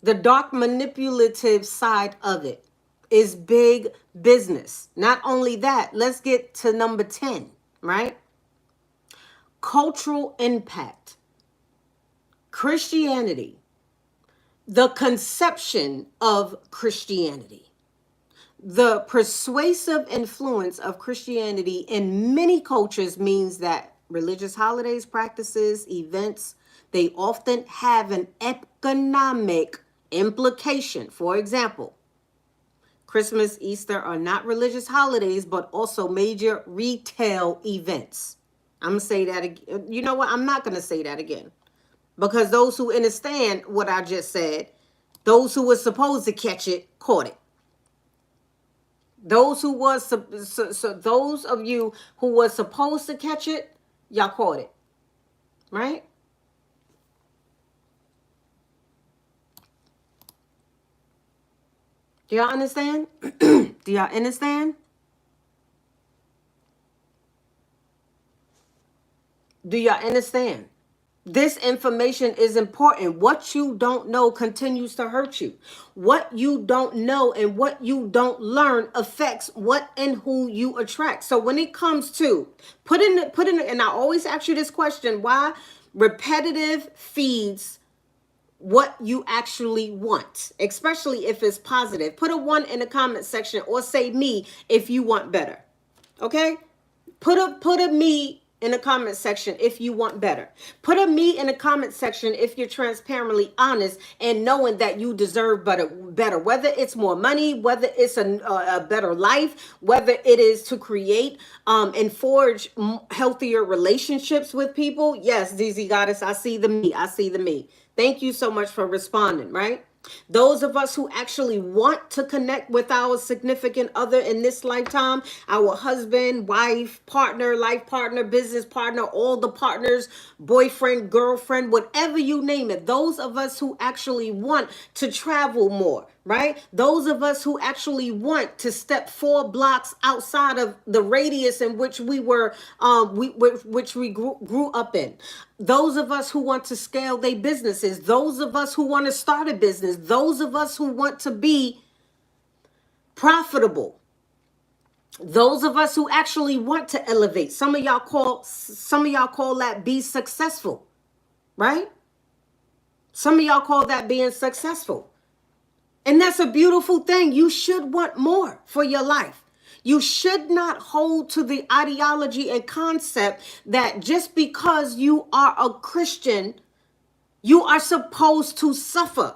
the dark manipulative side of it is big business. Not only that, let's get to number 10, right? Cultural impact. Christianity, the conception of Christianity, the persuasive influence of Christianity in many cultures means that religious holidays, practices, events, they often have an economic implication. For example, Christmas, Easter are not religious holidays, but also major retail events. I'm going to say that again. You know what? I'm not going to say that again. Because those who understand what I just said, those who were supposed to catch it, caught it. Those who was those of you who was supposed to catch it, y'all caught it. Right? Do y'all understand? Do y'all understand? Do y'all understand? This information is important. What you don't know continues to hurt you. What you don't know and what you don't learn affects what and who you attract. So when it comes to and I always ask you this question, why repetitive feeds what you actually want, especially if it's positive. Put a 1 in the comment section or say me if you want better. Okay? Put a me in the comment section if you want better. Put a me in the comment section if you're transparently honest and knowing that you deserve better. Whether it's more money, whether it's a better life, whether it is to create and forge healthier relationships with people. Yes, DZ Goddess, I see the me. I see the me. Thank you so much for responding, right? Those of us who actually want to connect with our significant other in this lifetime, our husband, wife, partner, life partner, business partner, all the partners, boyfriend, girlfriend, whatever you name it. Those of us who actually want to travel more, right? Those of us who actually want to step 4 blocks outside of the radius in which we were, which we grew up in. Those of us who want to scale their businesses, those of us who want to start a business, those of us who want to be profitable, those of us who actually want to elevate. Some of y'all call that be successful, right? Some of y'all call that being successful. And that's a beautiful thing. You should want more for your life. You should not hold to the ideology and concept that just because you are a Christian, you are supposed to suffer.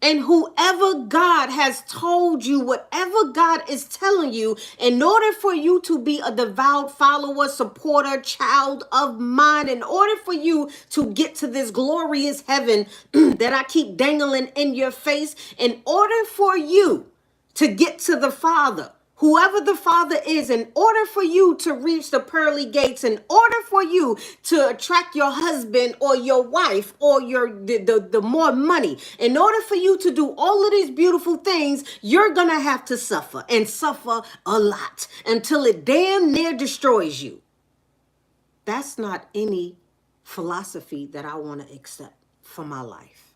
And whoever God has told you, whatever God is telling you, in order for you to be a devout follower, supporter, child of mine, in order for you to get to this glorious heaven that I keep dangling in your face, in order for you to get to the Father Whoever the father is, in order for you to reach the pearly gates, in order for you to attract your husband or your wife or the more money, in order for you to do all of these beautiful things, you're going to have to suffer and suffer a lot until it damn near destroys you. That's not any philosophy that I want to accept for my life.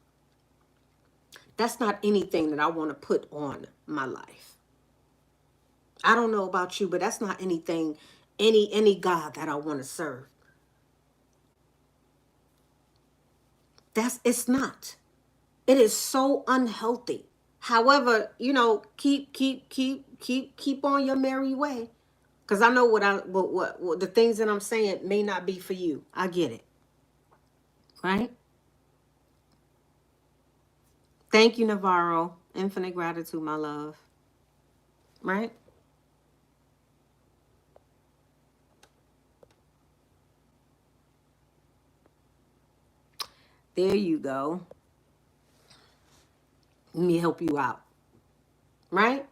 That's not anything that I want to put on my life. I don't know about you, but that's not anything, any God that I want to serve. It's not. It is so unhealthy. However, keep on your merry way. Because I know what the things that I'm saying may not be for you. I get it. Right? Thank you, Navarro. Infinite gratitude, my love. Right? There you go. Let me help you out. Right?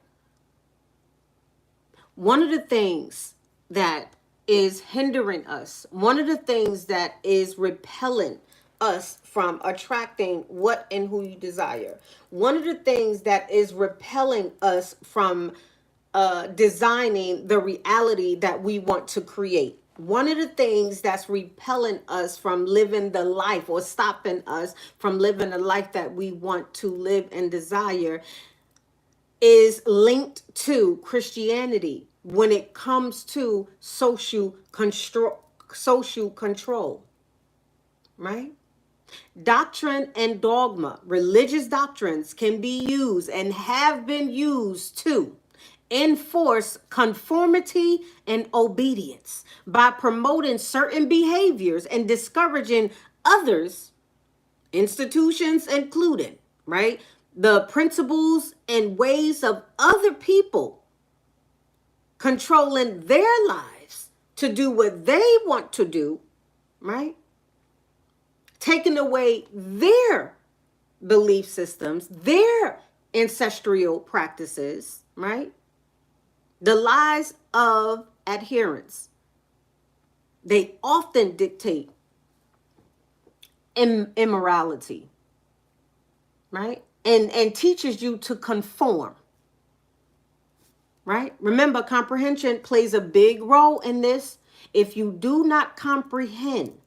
One of the things that is hindering us, one of the things that is repelling us from attracting what and who you desire, one of the things that is repelling us from designing the reality that we want to create, one of the things that's repelling us from living the life or stopping us from living the life that we want to live and desire is linked to Christianity when it comes to social control, right? Doctrine and dogma, religious doctrines can be used and have been used to enforce conformity and obedience by promoting certain behaviors and discouraging others, institutions included, right? The principles and ways of other people controlling their lives to do what they want to do, right? Taking away their belief systems, their ancestral practices, right? The lies of adherence. They often dictate immorality, right? And teaches you to conform, right? Remember, comprehension plays a big role in this. If you do not comprehend,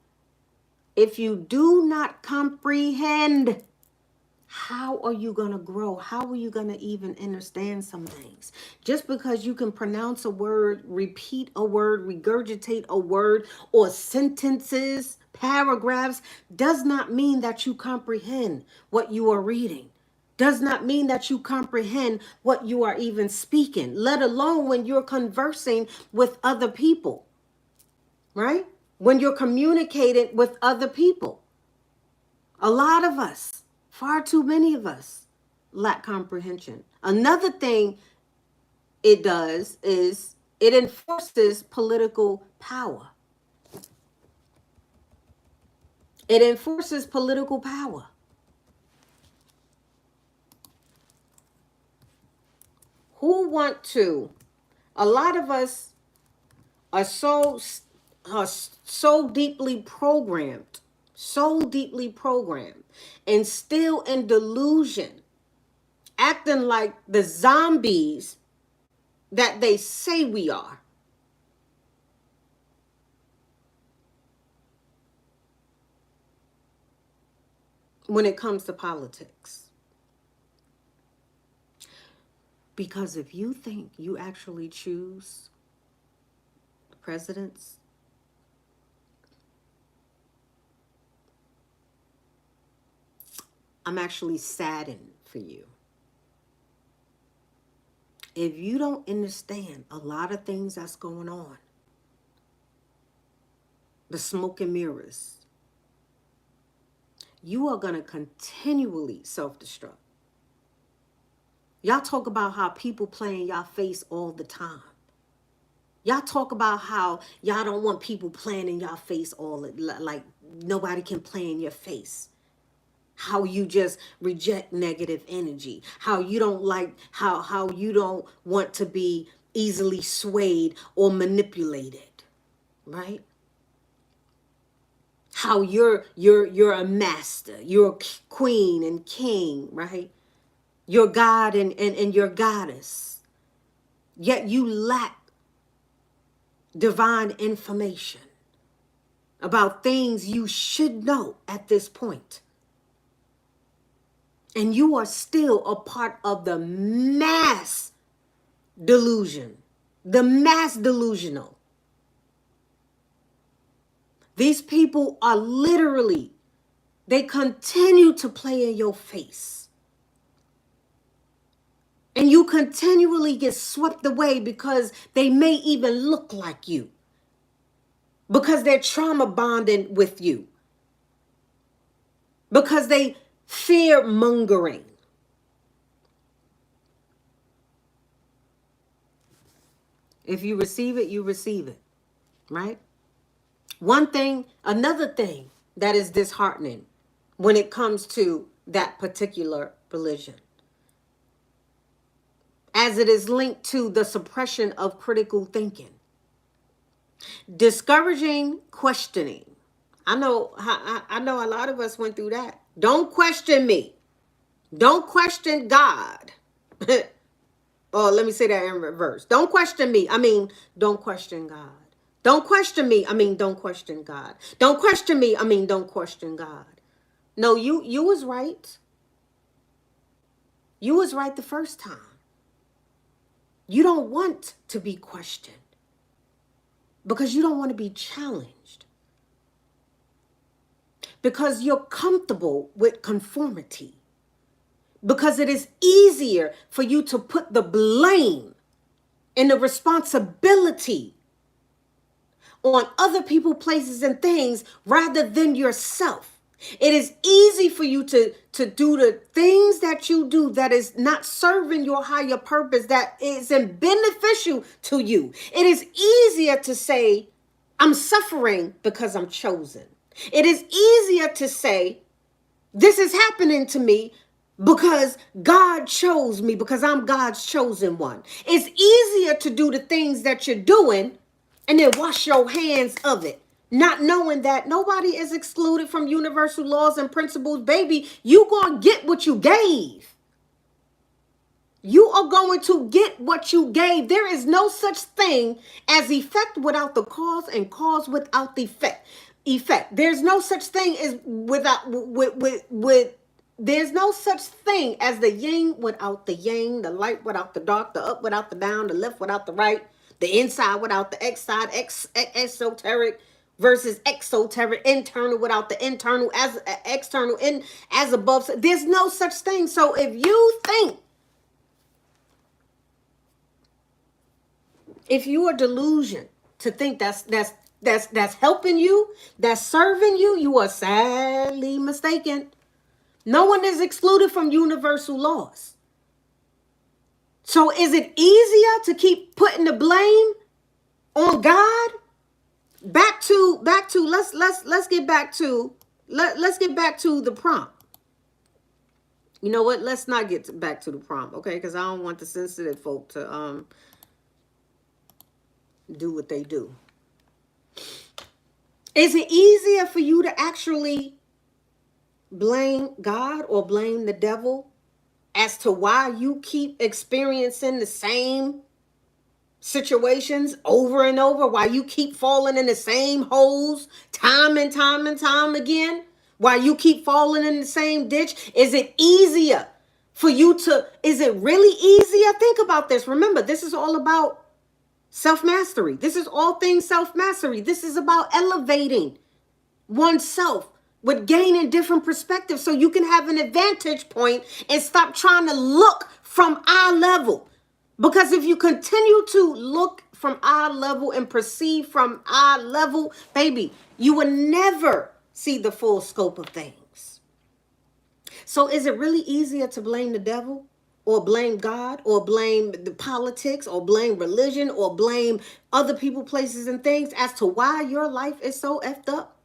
how are you going to grow? How are you going to even understand some things? Just because you can pronounce a word, repeat a word, regurgitate a word, or sentences, paragraphs, does not mean that you comprehend what you are reading. Does not mean that you comprehend what you are even speaking, let alone when you're conversing with other people, right? When you're communicating with other people. A lot of us, far too many of us, lack comprehension. Another thing it does is it enforces political power. It enforces political power. Who want to? A lot of us are so deeply programmed, and still in delusion, acting like the zombies that they say we are. When it comes to politics. Because if you think you actually choose presidents, I'm actually saddened for you. If you don't understand a lot of things that's going on, the smoke and mirrors, you are going to continually self-destruct. Y'all talk about how people play in y'all face all the time. Y'all talk about how y'all don't want people playing in y'all face like nobody can play in your face. How you just reject negative energy. How you don't like, how you don't want to be easily swayed or manipulated, right? How you're a master, you're a queen and king, right? You're God and you're goddess. Yet you lack divine information about things you should know at this point. And you are still a part of the mass delusion, the mass delusional. These people are literally, they continue to play in your face. And you continually get swept away because they may even look like you. Because they're trauma bonding with you. Because they fear mongering. If you receive it, you receive it, right? Another thing that is disheartening when it comes to that particular religion, as it is linked to the suppression of critical thinking, discouraging questioning. I know a lot of us went through that. Don't question me. Don't question God. Oh, let me say that in reverse. Don't question me. I mean, don't question God. Don't question me. I mean, don't question God. Don't question me. I mean, don't question God. No, you was right. You was right the first time. You don't want to be questioned because you don't want to be challenged. Because you're comfortable with conformity. Because it is easier for you to put the blame and the responsibility on other people, places, and things rather than yourself. It is easy for you to do the things that you do that is not serving your higher purpose, that isn't beneficial to you. It is easier to say, I'm suffering because I'm chosen. It is easier to say, this is happening to me because God chose me, because I'm God's chosen one. It's easier to do the things that you're doing and then wash your hands of it, not knowing that nobody is excluded from universal laws and principles. Baby, you gonna get what you gave. You are going to get what you gave. There is no such thing as effect without the cause and cause without the effect. There's no such thing as there's no such thing as the yin without the yang, the light without the dark, the up without the down, the left without the right, the inside without the outside, esoteric versus exoteric, internal without the internal, as external, in as above. There's no such thing. So if you think, if you are delusion to think that's helping you, that's serving you, you are sadly mistaken. No one is excluded from universal laws. So is it easier to keep putting the blame on God? Back to let's get back to the prompt. You know what? Let's not get back to the prompt, okay? Because I don't want the sensitive folk to do what they do. Is it easier for you to actually blame God or blame the devil as to why you keep experiencing the same situations over and over, why you keep falling in the same holes time and time and time again, why you keep falling in the same ditch? Is it easier for you to, is it really easier? Think about this. Remember, this is all about self-mastery. This is all things self-mastery. This is about elevating oneself with gaining different perspectives so you can have an advantage point and stop trying to look from eye level. Because if you continue to look from eye level and perceive from eye level, baby, you will never see the full scope of things. So is it really easier to blame the devil or blame God or blame the politics or blame religion or blame other people, places, and things as to why your life is so effed up?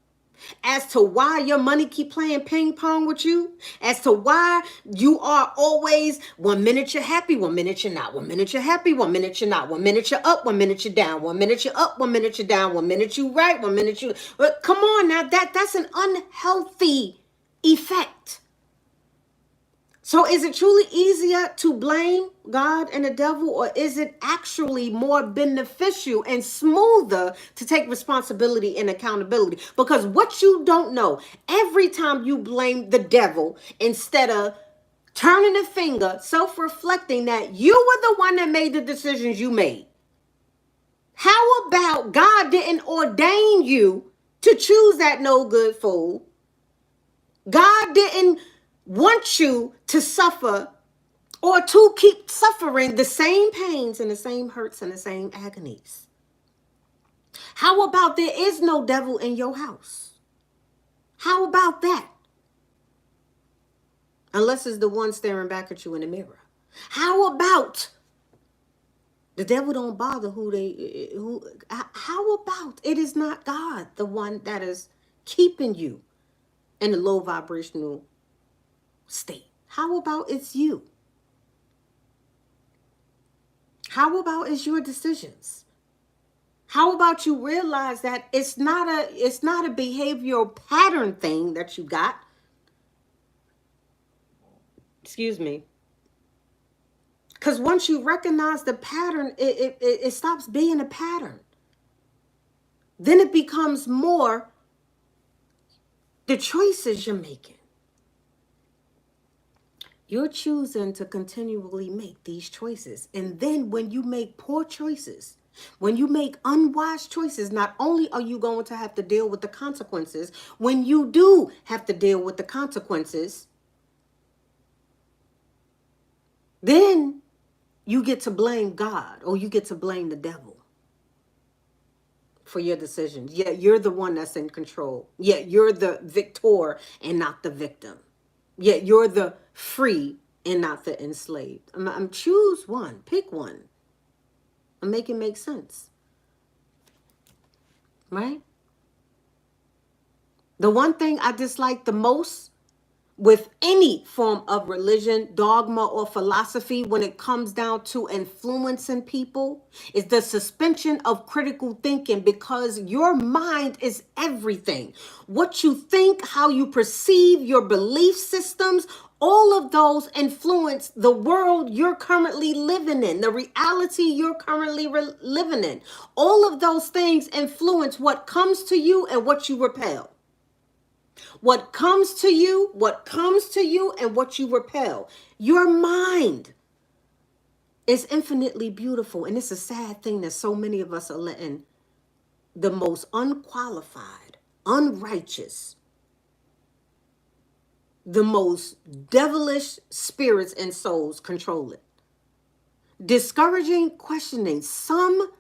as to why your money keep playing ping pong with you, as to why you are always 1 minute you're happy, 1 minute you're not, 1 minute you're happy, 1 minute you're not, 1 minute you're up, 1 minute you're down, 1 minute you're up, 1 minute you're down, 1 minute you right, 1 minute you. But come on now, that's an unhealthy effect. So is it truly easier to blame God and the devil, or is it actually more beneficial and smoother to take responsibility and accountability? Because what you don't know, every time you blame the devil, instead of turning the finger, self-reflecting that you were the one that made the decisions you made. How about God didn't ordain you to choose that no good fool? God didn't want you to suffer or to keep suffering the same pains and the same hurts and the same agonies. How about there is no devil in your house? How about that? Unless it's the one staring back at you in the mirror. How about the devil don't bother how about it is not God, the one that is keeping you in a low vibrational state? How about it's you? How about it's your decisions? How about you realize that it's not a behavioral pattern thing that you got? Excuse me. Because once you recognize the pattern, it stops being a pattern. Then it becomes more the choices you're making. You're choosing to continually make these choices. And then when you make poor choices, when you make unwise choices, not only are you going to have to deal with the consequences, when you do have to deal with the consequences, then you get to blame God or you get to blame the devil for your decisions. Yeah, you're the one that's in control. Yeah, you're the victor and not the victim. Yeah, you're the free and not the enslaved. I'm choose one, pick one, and make it make sense. Right? The one thing I dislike the most with any form of religion, dogma, or philosophy when it comes down to influencing people is the suspension of critical thinking, because your mind is everything. What you think, how you perceive, your belief systems, all of those influence the world you're currently living in, the reality you're currently living in. All of those things influence what comes to you and what you repel. What comes to you, and what you repel. Your mind is infinitely beautiful. And it's a sad thing that so many of us are letting the most unqualified, unrighteous, the most devilish spirits and souls control it. Discouraging questioning. Some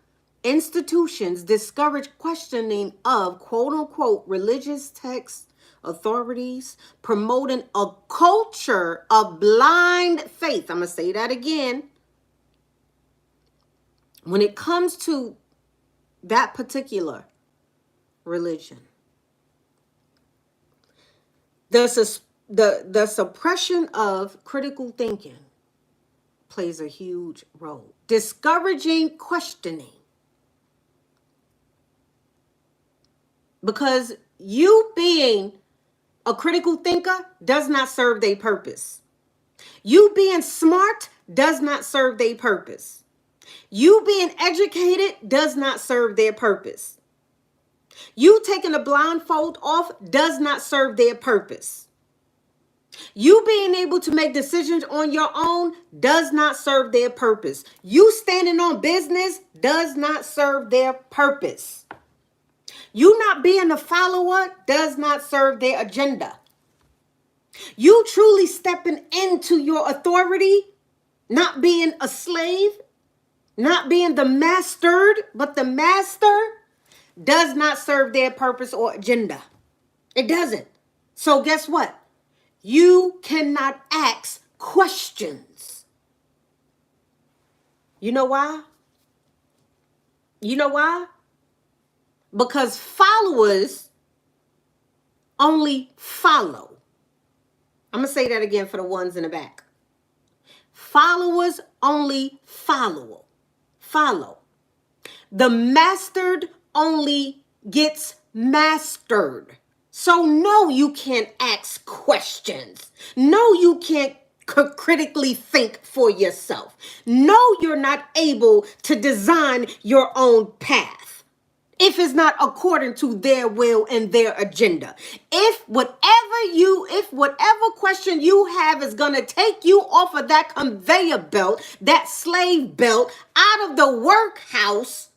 institutions discourage questioning of quote unquote religious texts, authorities, promoting a culture of blind faith. I'm going to say that again. When it comes to that particular religion, the suppression of critical thinking plays a huge role. Discouraging questioning. Because you being a critical thinker does not serve their purpose. You being smart does not serve their purpose. You being educated does not serve their purpose. You taking the blindfold off does not serve their purpose. You being able to make decisions on your own does not serve their purpose. You standing on business does not serve their purpose. You not being a follower does not serve their agenda. You truly stepping into your authority, not being a slave, not being the mastered, but the master, does not serve their purpose or agenda. It doesn't. So guess what? You cannot ask questions. You know why? You know why? Because followers only follow. I'm going to say that again for the ones in the back. Followers only follow. Follow. The mastered only gets mastered. So no, you can't ask questions. No, you can't critically think for yourself. No, you're not able to design your own path if it's not according to their will and their agenda. If whatever question you have is going to take you off of that conveyor belt, that slave belt, out of the workhouse,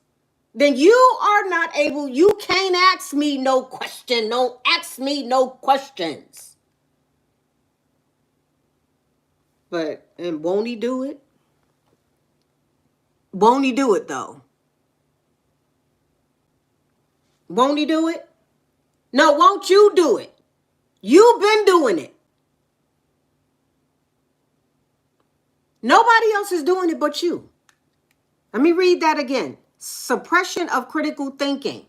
then you are not able, you can't ask me no question. Don't ask me no questions. And won't he do it? Won't he do it though? Won't he do it? No, won't you do it? You've been doing it. Nobody else is doing it but you. Let me read that again. Suppression of critical thinking.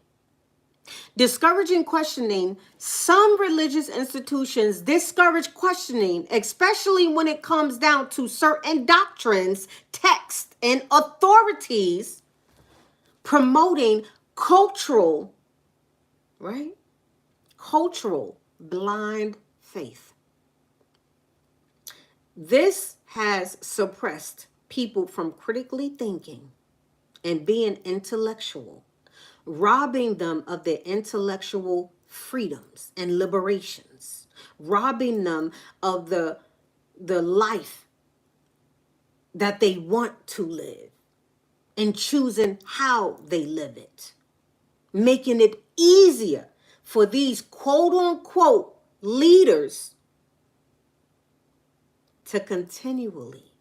Discouraging questioning. Some religious institutions discourage questioning, especially when it comes down to certain doctrines, texts, and authorities, promoting cultural, right? Cultural blind faith. This has suppressed people from critically thinking and being intellectual, robbing them of their intellectual freedoms and liberations, robbing them of the life that they want to live and choosing how they live it, making it easier for these quote unquote leaders to continually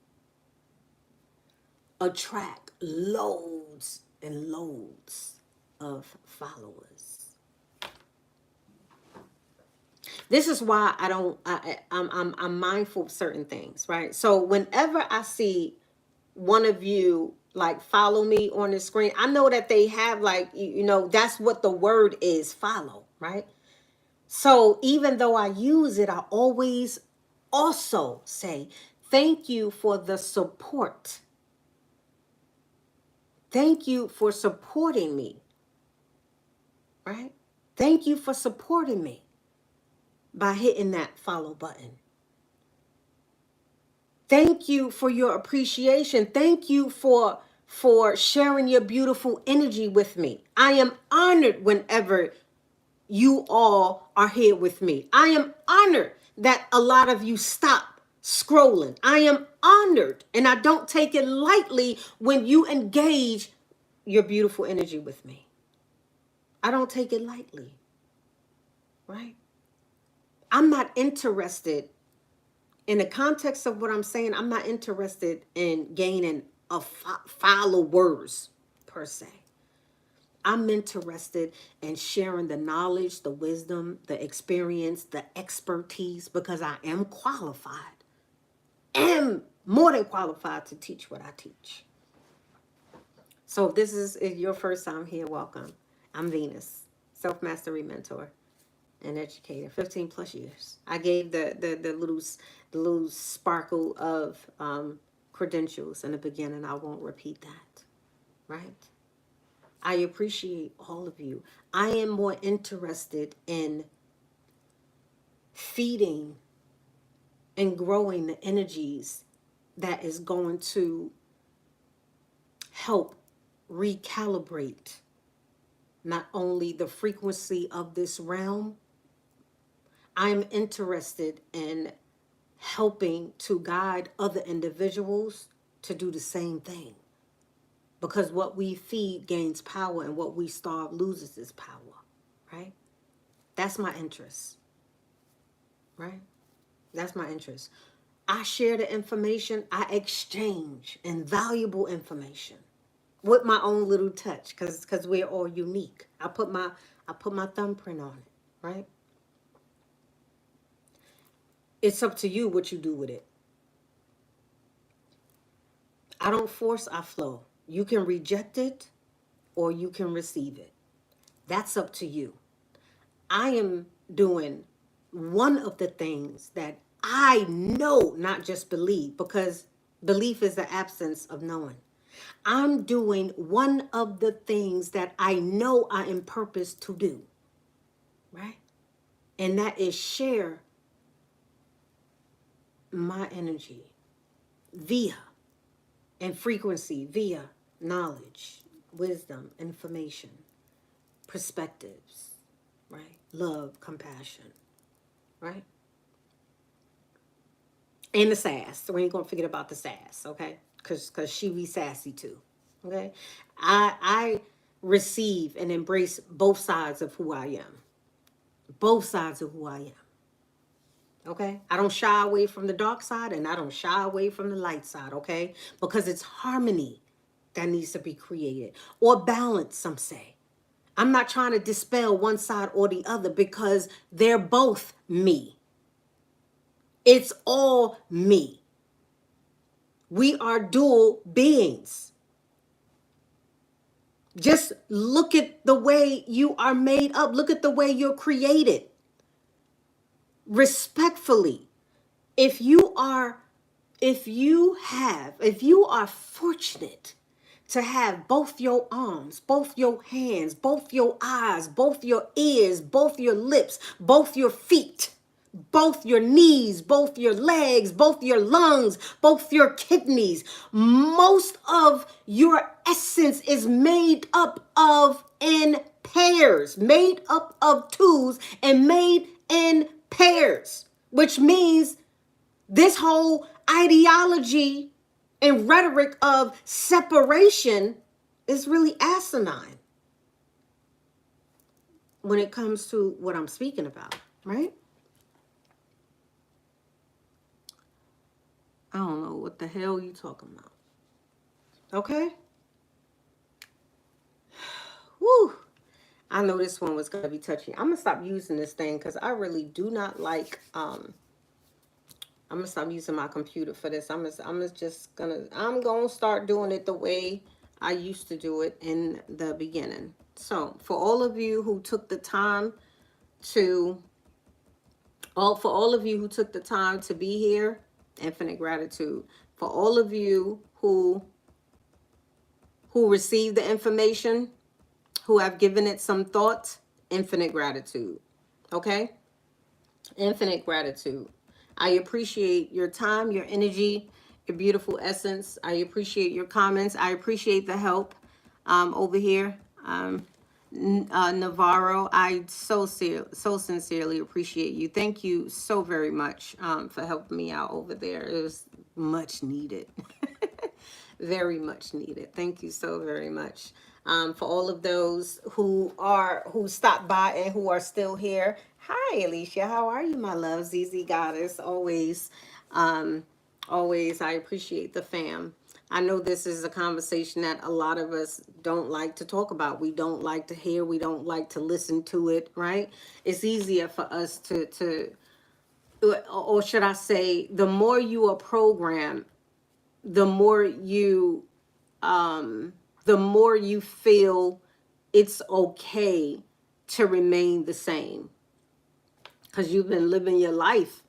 attract loads and loads of followers. This is why I'm mindful of certain things, right? So whenever I see one of you like follow me on the screen, I know that they have like, that's what the word is, follow, right? So even though I use it, I always also say, thank you for the support. Thank you for supporting me, right? Thank you for supporting me by hitting that follow button. Thank you for your appreciation. Thank you for sharing your beautiful energy with me. I am honored whenever you all are here with me. I am honored that a lot of you stop scrolling. I am honored, and I don't take it lightly when you engage your beautiful energy with me. I don't take it lightly, right? I'm not interested, in the context of what I'm saying, I'm not interested in gaining followers per se. I'm interested in sharing the knowledge, the wisdom, the experience, the expertise, because I am qualified, am more than qualified to teach what I teach. So if this is your first time here, welcome. I'm Venus, self-mastery mentor and educator, 15 plus years. I gave the little sparkle of credentials in the beginning. I won't repeat that, right? I appreciate all of you. I am more interested in feeding and growing the energies that is going to help recalibrate not only the frequency of this realm, I'm interested in helping to guide other individuals to do the same thing. Because what we feed gains power and what we starve loses its power, right? That's my interest, right? That's my interest. I share the information, I exchange invaluable information with my own little touch, because we're all unique. I put my thumbprint on it, right? It's up to you what you do with it. I don't force, I flow. You can reject it or you can receive it. That's up to you. I am doing one of the things that I know, not just believe, because belief is the absence of knowing. I'm doing one of the things that I know I am purposed to do, right? And that is share my energy via and frequency via knowledge, wisdom, information, perspectives, right? Love, compassion, right? And the sass. So we ain't gonna forget about the sass, okay? Cause she be sassy too. Okay. I receive and embrace both sides of who I am. Both sides of who I am. Okay. I don't shy away from the dark side and I don't shy away from the light side, okay? Because it's harmony that needs to be created. Or balance, some say. I'm not trying to dispel one side or the other because they're both me. It's all me. We are dual beings. Just look at the way you are made up. Look at the way you're created. Respectfully, if you are fortunate to have both your arms, both your hands, both your eyes, both your ears, both your lips, both your feet, both your knees, both your legs, both your lungs, both your kidneys. Most of your essence is made up of in pairs, made up of twos and made in pairs, which means this whole ideology and rhetoric of separation is really asinine when it comes to what I'm speaking about, right? I don't know what the hell you talking about. Okay? Woo! I know this one was going to be touchy. I'm going to stop using this thing because I really do not like, I'm going to stop using my computer for this. I'm going to start doing it the way I used to do it in the beginning. So for all of you who took the time to, for all of you who took the time to be here, infinite gratitude. For all of you who received the information, who have given it some thought, infinite gratitude. Okay? Infinite gratitude. I appreciate your time, your energy, your beautiful essence. I appreciate your comments. I appreciate the help over here. Navarro, I so sincerely appreciate you. Thank you so very much for helping me out over there. It was much needed. Very much needed. Thank you so very much. For all of those who stopped by and who are still here. Hi, Alicia. How are you, my love? ZZ Goddess. Always, always. I appreciate the fam. I know this is a conversation that a lot of us don't like to talk about. We don't like to hear. We don't like to listen to it, right? It's easier for us or should I say, the more you are programmed, the more you feel it's okay to remain the same because you've been living your life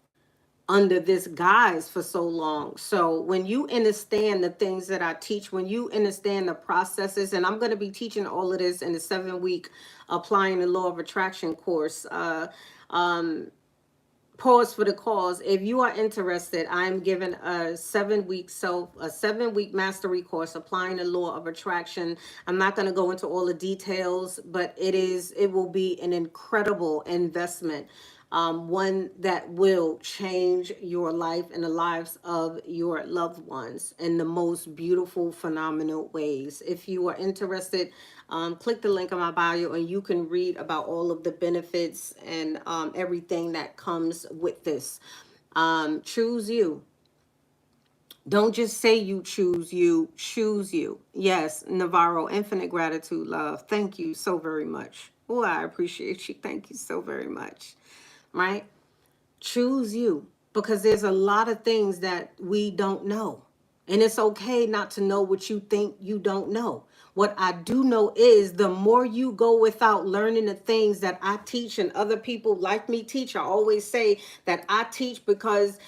under this guise for so long. So when you understand the things that I teach, when you understand the processes, and I'm going to be teaching all of this in the 7-week Applying the Law of Attraction course, pause for the cause. If you are interested, I'm giving a 7-week mastery course, Applying the Law of Attraction. I'm not going to go into all the details, but it will be an incredible investment. One that will change your life and the lives of your loved ones in the most beautiful, phenomenal ways. If you are interested, click the link in my bio and you can read about all of the benefits and everything that comes with this. Choose you. Don't just say you, choose you. Yes, Navarro, infinite gratitude, love. Thank you so very much. Oh, I appreciate you. Thank you so very much. Right? Choose you, because there's a lot of things that we don't know. And it's okay not to know what you think you don't know. What I do know is the more you go without learning the things that I teach and other people like me teach, I always say that I teach because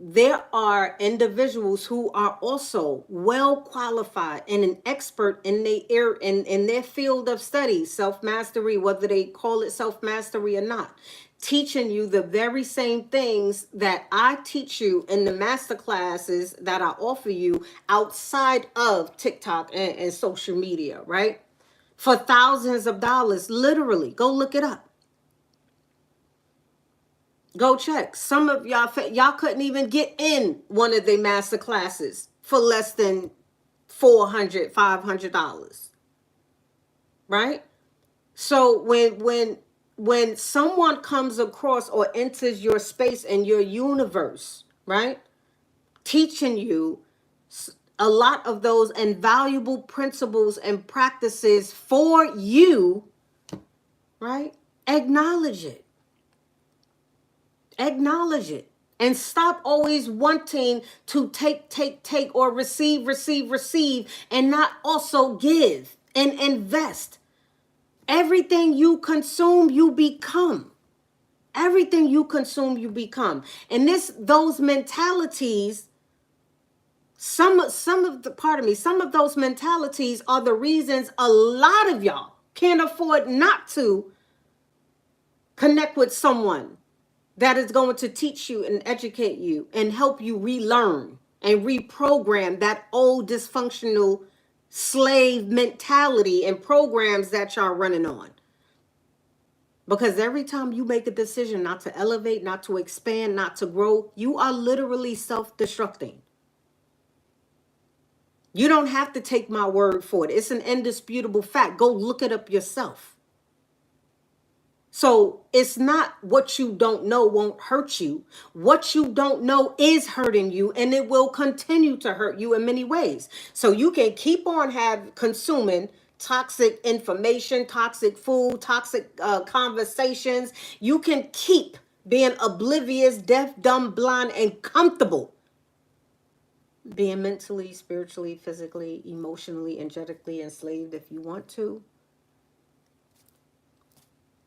there are individuals who are also well qualified and an expert in in their field of study, self-mastery, whether they call it self-mastery or not, teaching you the very same things that I teach you in the master classes that I offer you outside of TikTok and social media, right? For thousands of dollars, literally. Go look it up. Go check. Some of y'all couldn't even get in one of the master classes for less than $400, $500, right? So when someone comes across or enters your space and your universe, right, teaching you a lot of those invaluable principles and practices for you, right? Acknowledge it. Acknowledge it. And stop always wanting to take, or receive, and not also give and invest. Everything you consume, you become. Everything you consume, you become. And those mentalities, some of those mentalities are the reasons a lot of y'all can't afford not to connect with someone that is going to teach you and educate you and help you relearn and reprogram that old dysfunctional slave mentality and programs that y'all running on. Because every time you make a decision not to elevate, not to expand, not to grow, you are literally self-destructing. You don't have to take my word for it. It's an indisputable fact. Go look it up yourself. So it's not what you don't know won't hurt you. What you don't know is hurting you, and it will continue to hurt you in many ways. So you can keep on consuming toxic information, toxic food, toxic conversations. You can keep being oblivious, deaf, dumb, blind, and comfortable. Being mentally, spiritually, physically, emotionally, energetically enslaved if you want to.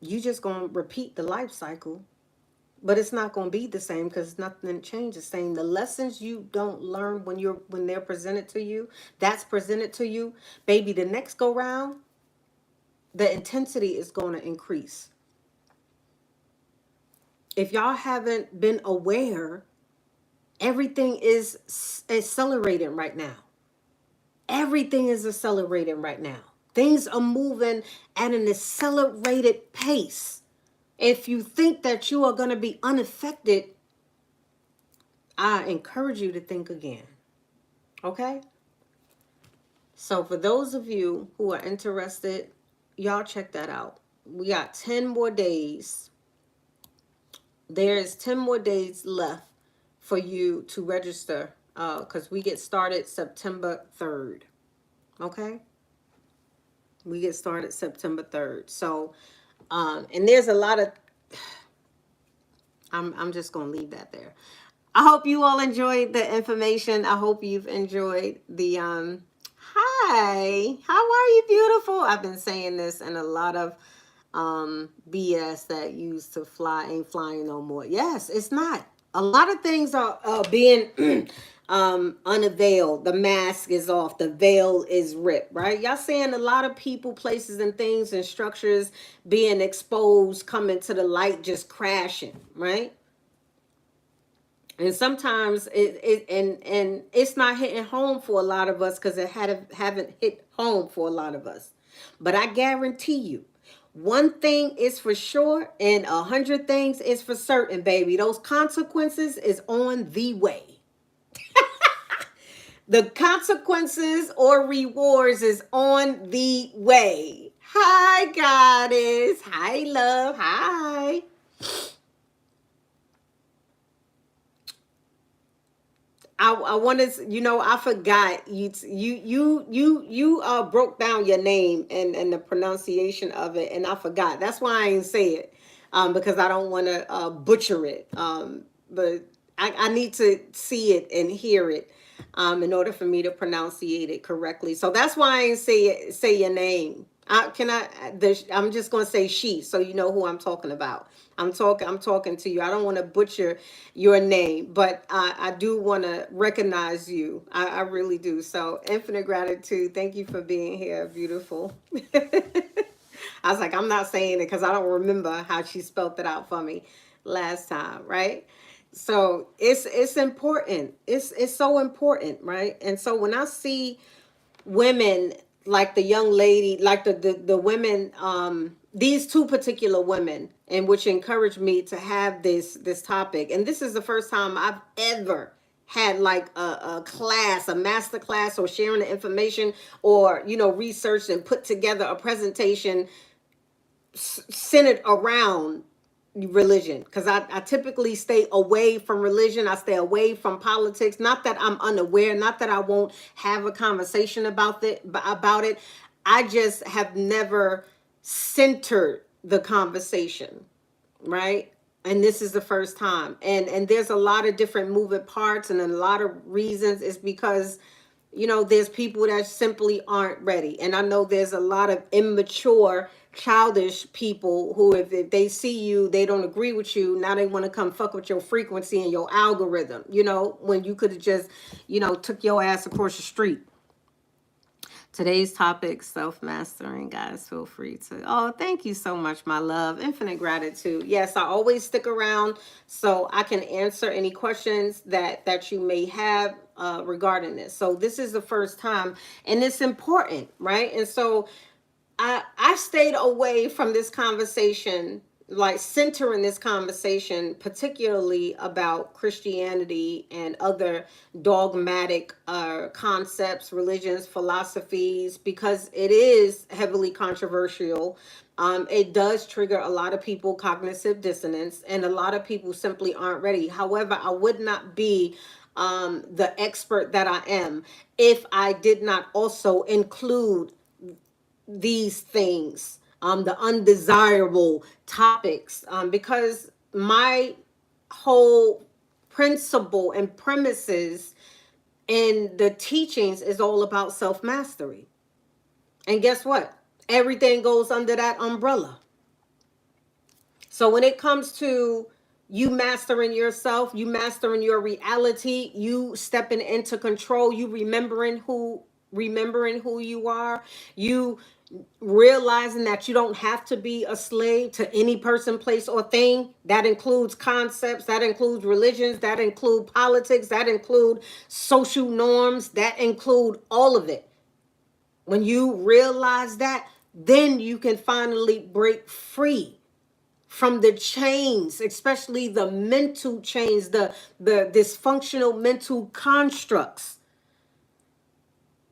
You just gonna repeat the life cycle, but it's not gonna be the same because nothing changes. Saying the lessons you don't learn when they're presented to you, that's presented to you, baby. The next go round, the intensity is gonna increase. If y'all haven't been aware, everything is accelerating right now. Everything is accelerating right now. Things are moving at an accelerated pace. If you think that you are going to be unaffected, I encourage you to think again. Okay? So for those of you who are interested, y'all check that out. We got 10 more days. There's 10 more days left for you to register because we get started September 3rd. Okay? We get started September 3rd. So, and there's a lot of, I'm just going to leave that there. I hope you all enjoyed the information. I hope you've enjoyed the, hi, how are you, beautiful? I've been saying this in a lot of BS that used to fly ain't flying no more. Yes, it's not. A lot of things are being unavailed. The mask is off. The veil is ripped, right? Y'all seeing a lot of people, places, and things and structures being exposed, coming to the light, just crashing, right? And sometimes and it's not hitting home for a lot of us because it haven't hit home for a lot of us. But I guarantee you, one thing is for sure, and 100 things is for certain, baby. Those consequences is on the way. The consequences or rewards is on the way. Hi, goddess. Hi, love. Hi. I wanted, I forgot you broke down your name and the pronunciation of it, and I forgot. That's why I ain't say it, because I don't want to butcher it. But I need to see it and hear it. in order for me to pronunciate it correctly. So that's why I ain't say your name. I'm just gonna say she, so you know who I'm talking about. I'm talking to you. I don't want to butcher your name, but I do want to recognize you. I really do. So infinite gratitude. Thank you for being here, beautiful. I was like, I'm not saying it because I don't remember how she spelled it out for me last time, right? So it's important. It's so important, right? And so when I see women like the young lady, like the women, these two particular women, and which encouraged me to have this topic. And this is the first time I've ever had like a class, a master class, or sharing the information, or researched and put together a presentation centered around religion, because I typically stay away from religion. I stay away from politics. Not that I'm unaware, not that I won't have a conversation about it. I just have never centered the conversation, right? And this is the first time. And there's a lot of different moving parts and a lot of reasons. It's because there's people that simply aren't ready. And I know there's a lot of immature, childish people who, if they see you, they don't agree with you. Now they want to come fuck with your frequency and your algorithm, when you could have just, took your ass across the street. Today's topic, self-mastering. Guys, feel free to. Oh, thank you so much, my love. Infinite gratitude. Yes, I always stick around so I can answer any questions that you may have regarding this. So this is the first time, and it's important, right? And so I stayed away from this conversation, like centering this conversation, particularly about Christianity and other dogmatic concepts, religions, philosophies, because it is heavily controversial. It does trigger a lot of people cognitive dissonance, and a lot of people simply aren't ready. However, I would not be the expert that I am if I did not also include these things, the undesirable topics, because my whole principle and premises in the teachings is all about self-mastery. And guess what? Everything goes under that umbrella. So when it comes to you mastering yourself, you mastering your reality, you stepping into control, you remembering who you are, you realizing that you don't have to be a slave to any person, place, or thing. That includes concepts, that includes religions, that include politics, that include social norms, that include all of it. When you realize that, then you can finally break free from the chains, especially the mental chains, the dysfunctional mental constructs.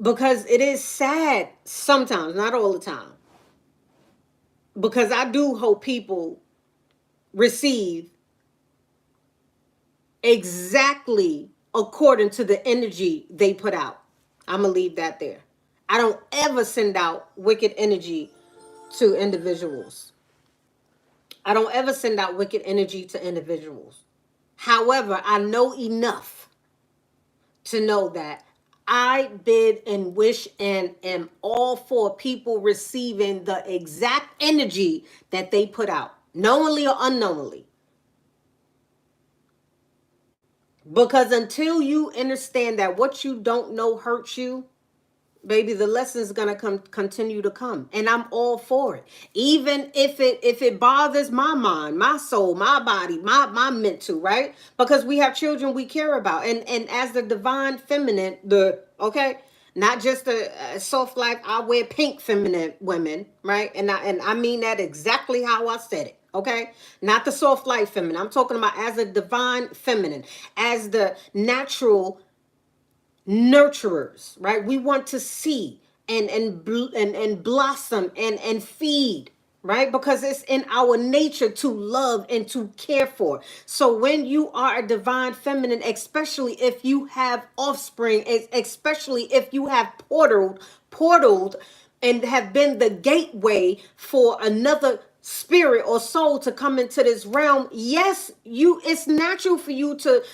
Because it is sad sometimes, not all the time, because I do hope people receive exactly according to the energy they put out. I'm going to leave that there. I don't ever send out wicked energy to individuals. I don't ever send out wicked energy to individuals. However, I know enough to know that I bid and wish and am all for people receiving the exact energy that they put out, knowingly or unknowingly. Because until you understand that what you don't know hurts you, baby, the lesson's gonna continue to come, and I'm all for it. Even if it bothers my mind, my soul, my body, my mental, right? Because we have children we care about, and as the divine feminine, not just a soft life, I wear pink feminine women, right? And I mean that exactly how I said it. Okay, not the soft life feminine. I'm talking about as a divine feminine, as the natural nurturers, right? We want to see and blossom and feed, right? Because it's in our nature to love and to care for. So when you are a divine feminine, especially if you have offspring, especially if you have portaled and have been the gateway for another spirit or soul to come into this realm, yes, it's natural for you to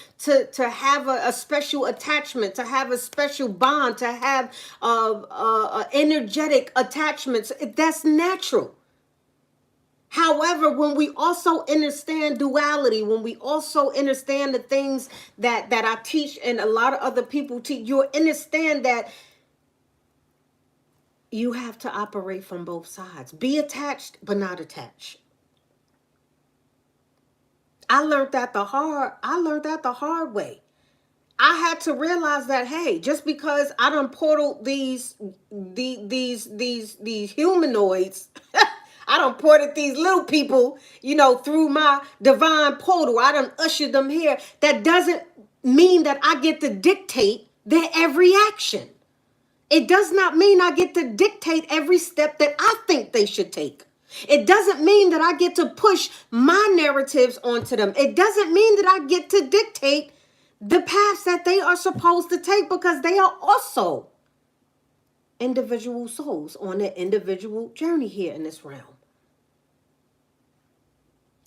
have a special attachment, to have a special bond, to have energetic attachments. That's natural. However, when we also understand duality, when we also understand the things that I teach and a lot of other people teach, you'll understand that you have to operate from both sides. Be attached, but not attached. I learned that the hard way. I had to realize that, hey, just because I done portal these humanoids, I done ported these little people, through my divine portal. I done ushered them here. That doesn't mean that I get to dictate their every action. It does not mean I get to dictate every step that I think they should take. It doesn't mean that I get to push my narratives onto them. It doesn't mean that I get to dictate the paths that they are supposed to take, because they are also individual souls on their individual journey here in this realm.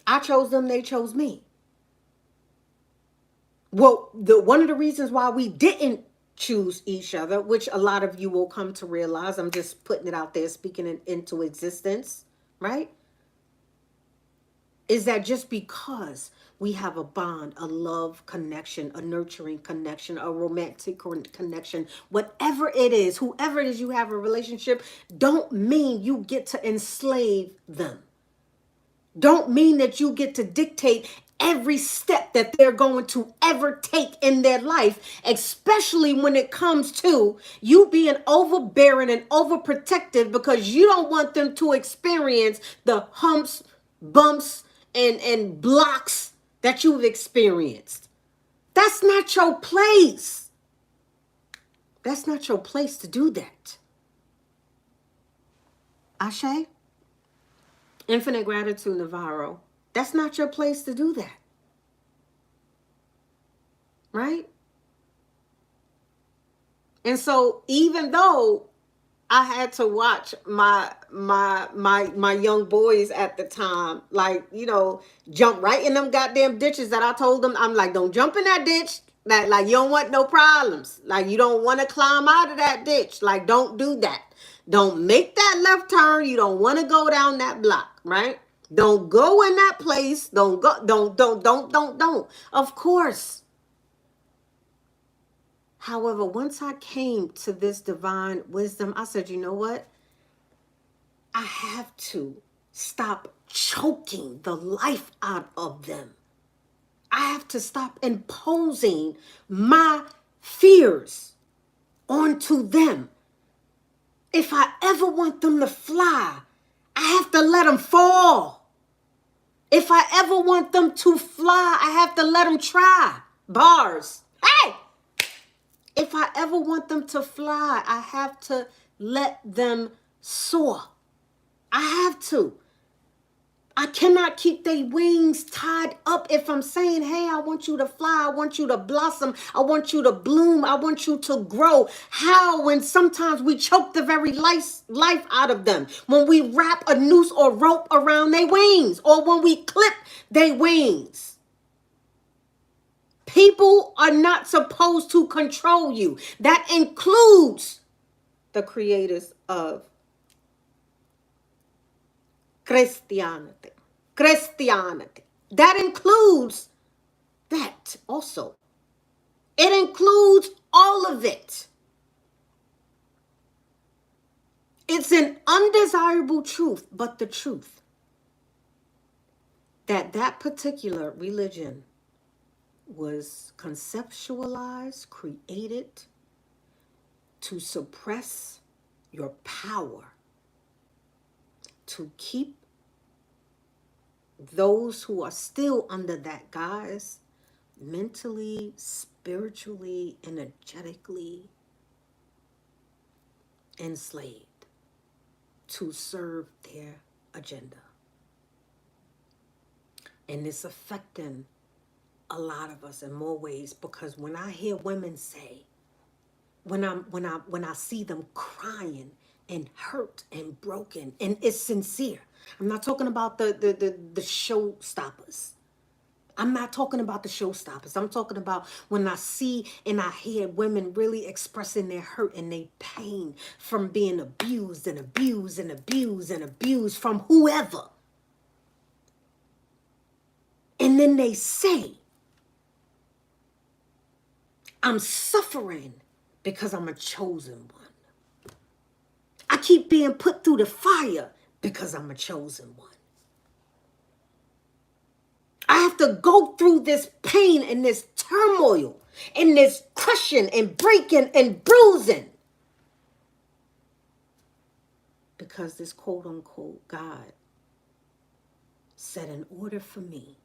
I chose them, they chose me. Well, one of the reasons why we didn't choose each other, which a lot of you will come to realize, I'm just putting it out there, speaking it into existence, right? Is that just because we have a bond, a love connection, a nurturing connection, a romantic connection, whatever it is, whoever it is you have a relationship, don't mean you get to enslave them. Don't mean that you get to dictate every step that they're going to ever take in their life, especially when it comes to you being overbearing and overprotective because you don't want them to experience the humps, bumps, and blocks that you've experienced. That's not your place. That's not your place to do that. Ashe? Infinite gratitude, Navarro. That's not your place to do that. Right? And so even though I had to watch my young boys at the time, like, jump right in them goddamn ditches that I told them, I'm like, don't jump in that ditch. Like you don't want no problems. Like you don't want to climb out of that ditch. Like don't do that. Don't make that left turn. You don't want to go down that block, right? Don't go in that place. Don't go, don't. Of course. However, once I came to this divine wisdom, I said, you know what? I have to stop choking the life out of them. I have to stop imposing my fears onto them. If I ever want them to fly, I have to let them fall. If I ever want them to fly, I have to let them try. Bars. Hey! If I ever want them to fly, I have to let them soar. I have to. I cannot keep their wings tied up if I'm saying, hey, I want you to fly. I want you to blossom. I want you to bloom. I want you to grow. How? When sometimes we choke the very life out of them. When we wrap a noose or rope around their wings, or when we clip their wings. People are not supposed to control you. That includes the creators of Christianity. That includes that also. It includes all of it. It's an undesirable truth, but the truth that particular religion was conceptualized, created to suppress your power, to keep those who are still under that guise mentally, spiritually, energetically enslaved to serve their agenda. And it's affecting a lot of us in more ways, because when I hear women say, when I see them crying and hurt and broken, and it's sincere, I'm not talking about the showstoppers. I'm not talking about the showstoppers. I'm talking about when I see and I hear women really expressing their hurt and their pain from being abused and abused and abused and abused from whoever. And then they say, I'm suffering because I'm a chosen one. I keep being put through the fire because I'm a chosen one. I have to go through this pain and this turmoil and this crushing and breaking and bruising because this quote unquote God said in order for me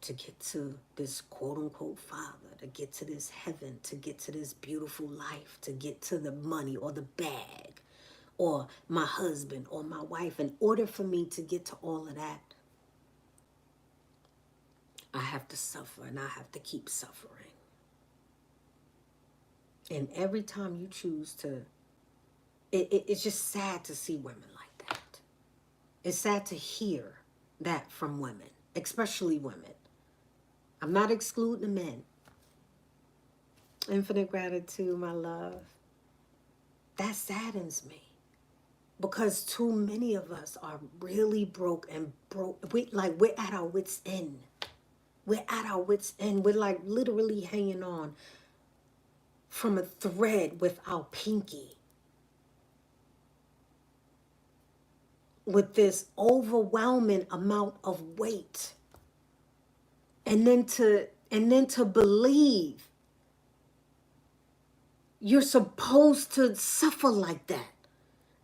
to get to this quote unquote Father, to get to this heaven, to get to this beautiful life, to get to the money or the bag or my husband or my wife, in order for me to get to all of that, I have to suffer and I have to keep suffering. And every time you choose to, it's just sad to see women like that. It's sad to hear that from women, especially women. I'm not excluding the men. Infinite gratitude, my love. That saddens me because too many of us are really broke and broke. We're at our wits' end. We're at our wits' end. We're like literally hanging on from a thread with our pinky, with this overwhelming amount of weight. And then to believe you're supposed to suffer like that.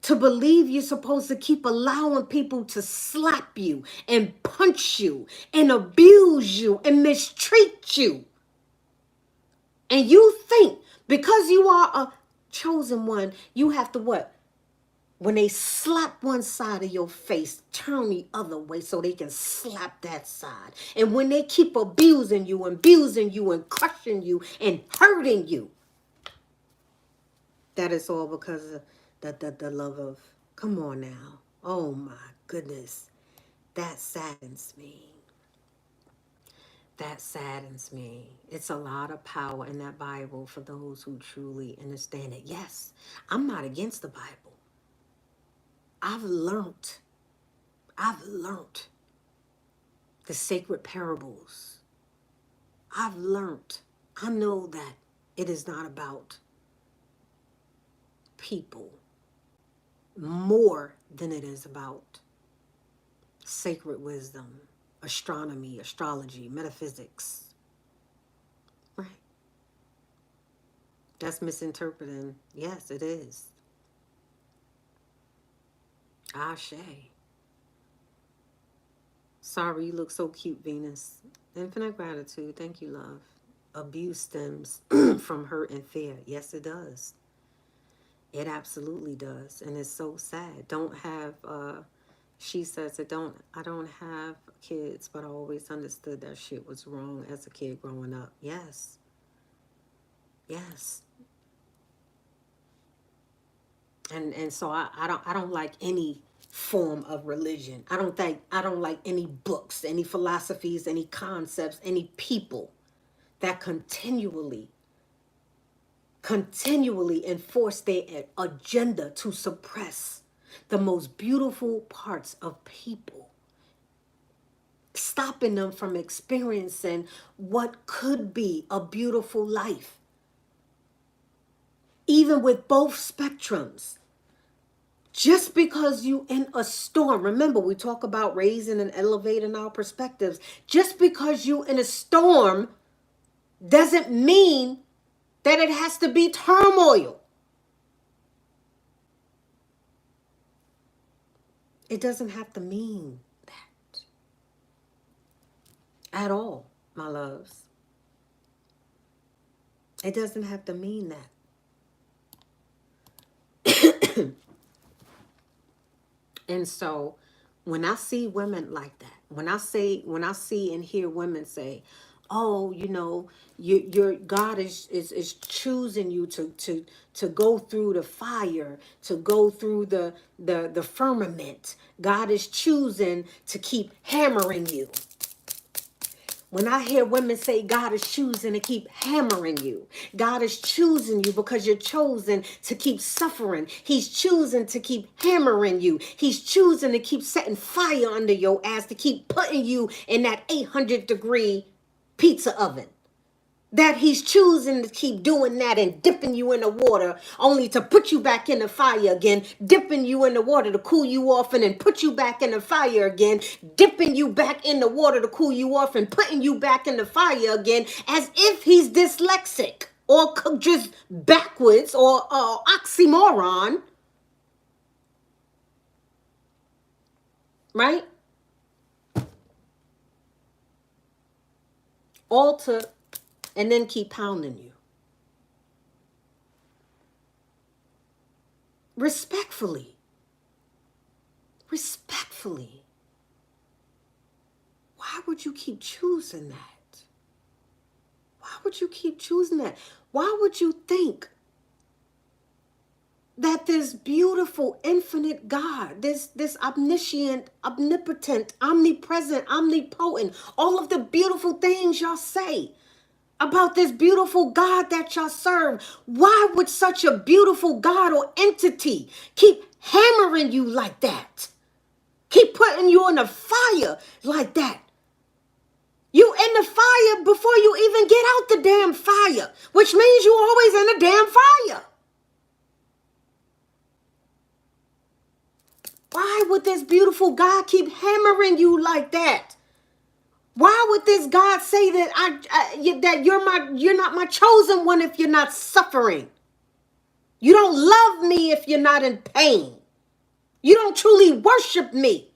To believe you're supposed to keep allowing people to slap you and punch you and abuse you and mistreat you. And you think because you are a chosen one, you have to what? When they slap one side of your face, turn the other way so they can slap that side. And when they keep abusing you and crushing you and hurting you, that is all because of the love of, come on now. Oh my goodness. That saddens me. That saddens me. It's a lot of power in that Bible for those who truly understand it. Yes, I'm not against the Bible. I've learned the sacred parables. I've learned. I know that it is not about people more than it is about sacred wisdom, astronomy, astrology, metaphysics. Right? That's misinterpreting. Yes, it is. Ashe. Sorry, you look so cute, Venus. Infinite gratitude. Thank you, love. Abuse stems from hurt and fear. Yes, it does. It absolutely does. And it's so sad. Don't have, she says, I don't have kids, but I always understood that shit was wrong as a kid growing up. Yes. Yes. And so I don't like any form of religion. I don't like any books, any philosophies, any concepts, any people that continually enforce their agenda to suppress the most beautiful parts of people, stopping them from experiencing what could be a beautiful life. Even with both spectrums. Just because you in a storm, remember we talk about raising and elevating our perspectives. Just because you in a storm doesn't mean that it has to be turmoil. It doesn't have to mean that at all, my loves. It doesn't have to mean that. And so when I see women like that, when I see and hear women say, oh, you know, your God is choosing you to go through the fire, to go through the firmament. God is choosing to keep hammering you. When I hear women say God is choosing to keep hammering you, God is choosing you because you're chosen to keep suffering. He's choosing to keep hammering you. He's choosing to keep setting fire under your ass, to keep putting you in that 800-degree pizza oven. That he's choosing to keep doing that and dipping you in the water only to put you back in the fire again, dipping you in the water to cool you off and then put you back in the fire again, dipping you back in the water to cool you off and putting you back in the fire again, as if he's dyslexic or just backwards or oxymoron, right? Alter and then keep pounding you. Respectfully. Respectfully. Why would you keep choosing that? Why would you keep choosing that? Why would you think that this beautiful, infinite God, this omniscient, omnipotent, omnipresent, omnipotent, all of the beautiful things y'all say about this beautiful God that y'all serve, why would such a beautiful God or entity keep hammering you like that? Keep putting you in a fire like that? You in the fire before you even get out the damn fire, which means you always in the damn fire. Why would this beautiful God keep hammering you like that? Why would this God say that that you're not my chosen one if you're not suffering? You don't love me if you're not in pain. You don't truly worship me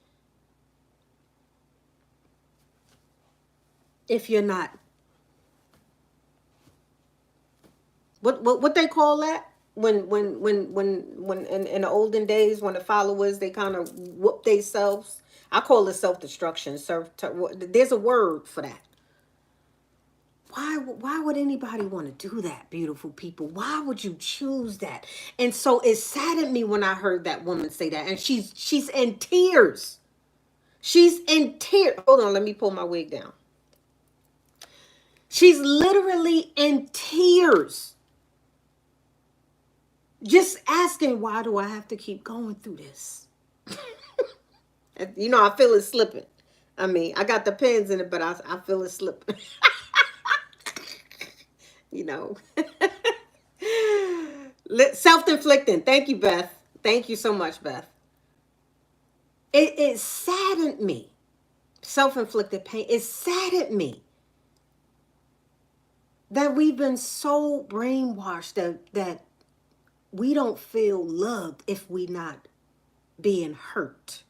if you're not. What they call that? When in the olden days, when the followers, they kind of whoop themselves. I call it self-destruction. There's a word for that. Why would anybody want to do that, beautiful people? Why would you choose that? And so it saddened me when I heard that woman say that. And she's in tears. She's in tears. Hold on, let me pull my wig down. She's literally in tears. Just asking, why do I have to keep going through this? You know, I feel it slipping. I mean, I got the pins in it, but I feel it slipping. You know. Self-inflicting. Thank you, Beth. Thank you so much, Beth. It saddened me. Self-inflicted pain. It saddened me that we've been so brainwashed that we don't feel loved if we not being hurt.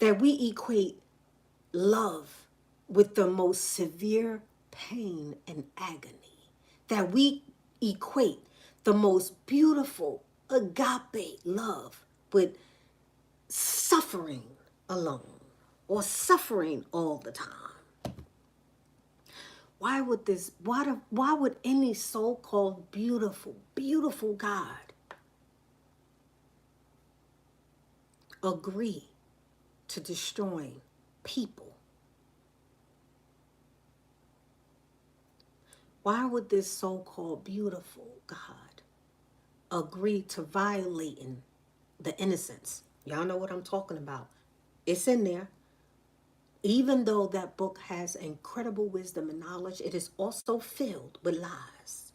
That we equate love with the most severe pain and agony. That we equate the most beautiful agape love with suffering alone or suffering all the time. Why would any so-called beautiful God agree to destroying people? Why would this so-called beautiful God agree to violating the innocence? Y'all know what I'm talking about. It's in there. Even though that book has incredible wisdom and knowledge, it is also filled with lies.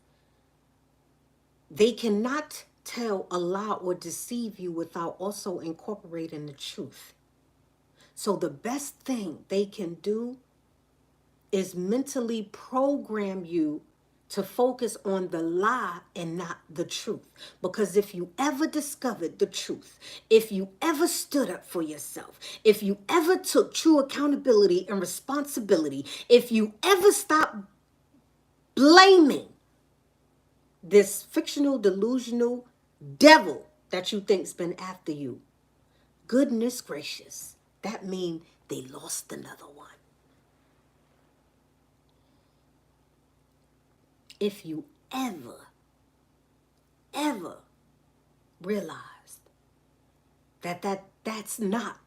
They cannot tell a lie or deceive you without also incorporating the truth. So the best thing they can do is mentally program you to focus on the lie and not the truth. Because if you ever discovered the truth, if you ever stood up for yourself, if you ever took true accountability and responsibility, if you ever stopped blaming this fictional, delusional devil that you think's been after you, goodness gracious, that means they lost another one. if you ever realized that's not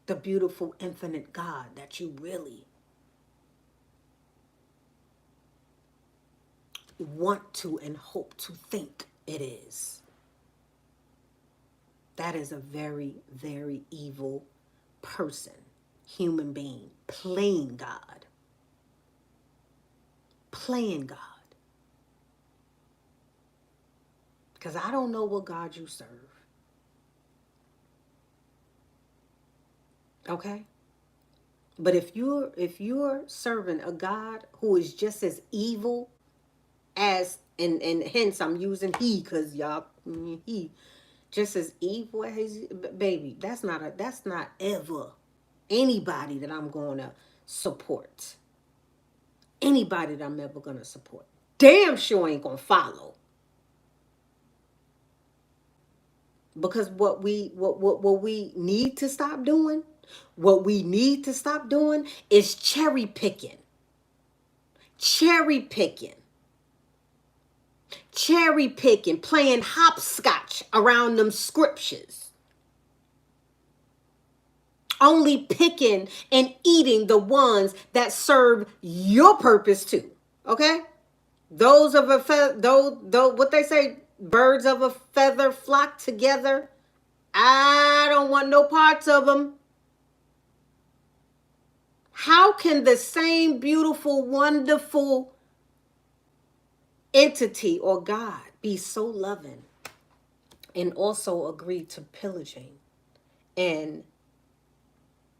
the beautiful infinite God that you really want to and hope to think it is. That is a very, very evil person, human being, playing God. Playing God. Because I don't know what God you serve. Okay? But if you're serving a God who is just as evil as, and hence I'm using he, because y'all, he just as evil as his baby, that's not ever anybody that I'm gonna support. Anybody that I'm ever gonna support. Damn sure ain't gonna follow. Because what we need to stop doing, is cherry picking. Cherry picking. Cherry picking, playing hopscotch around them scriptures. Only picking and eating the ones that serve your purpose too. Okay? Those of a feather, those what they say, birds of a feather flock together. I don't want no parts of them. How can the same beautiful, wonderful entity or God be so loving and also agree to pillaging and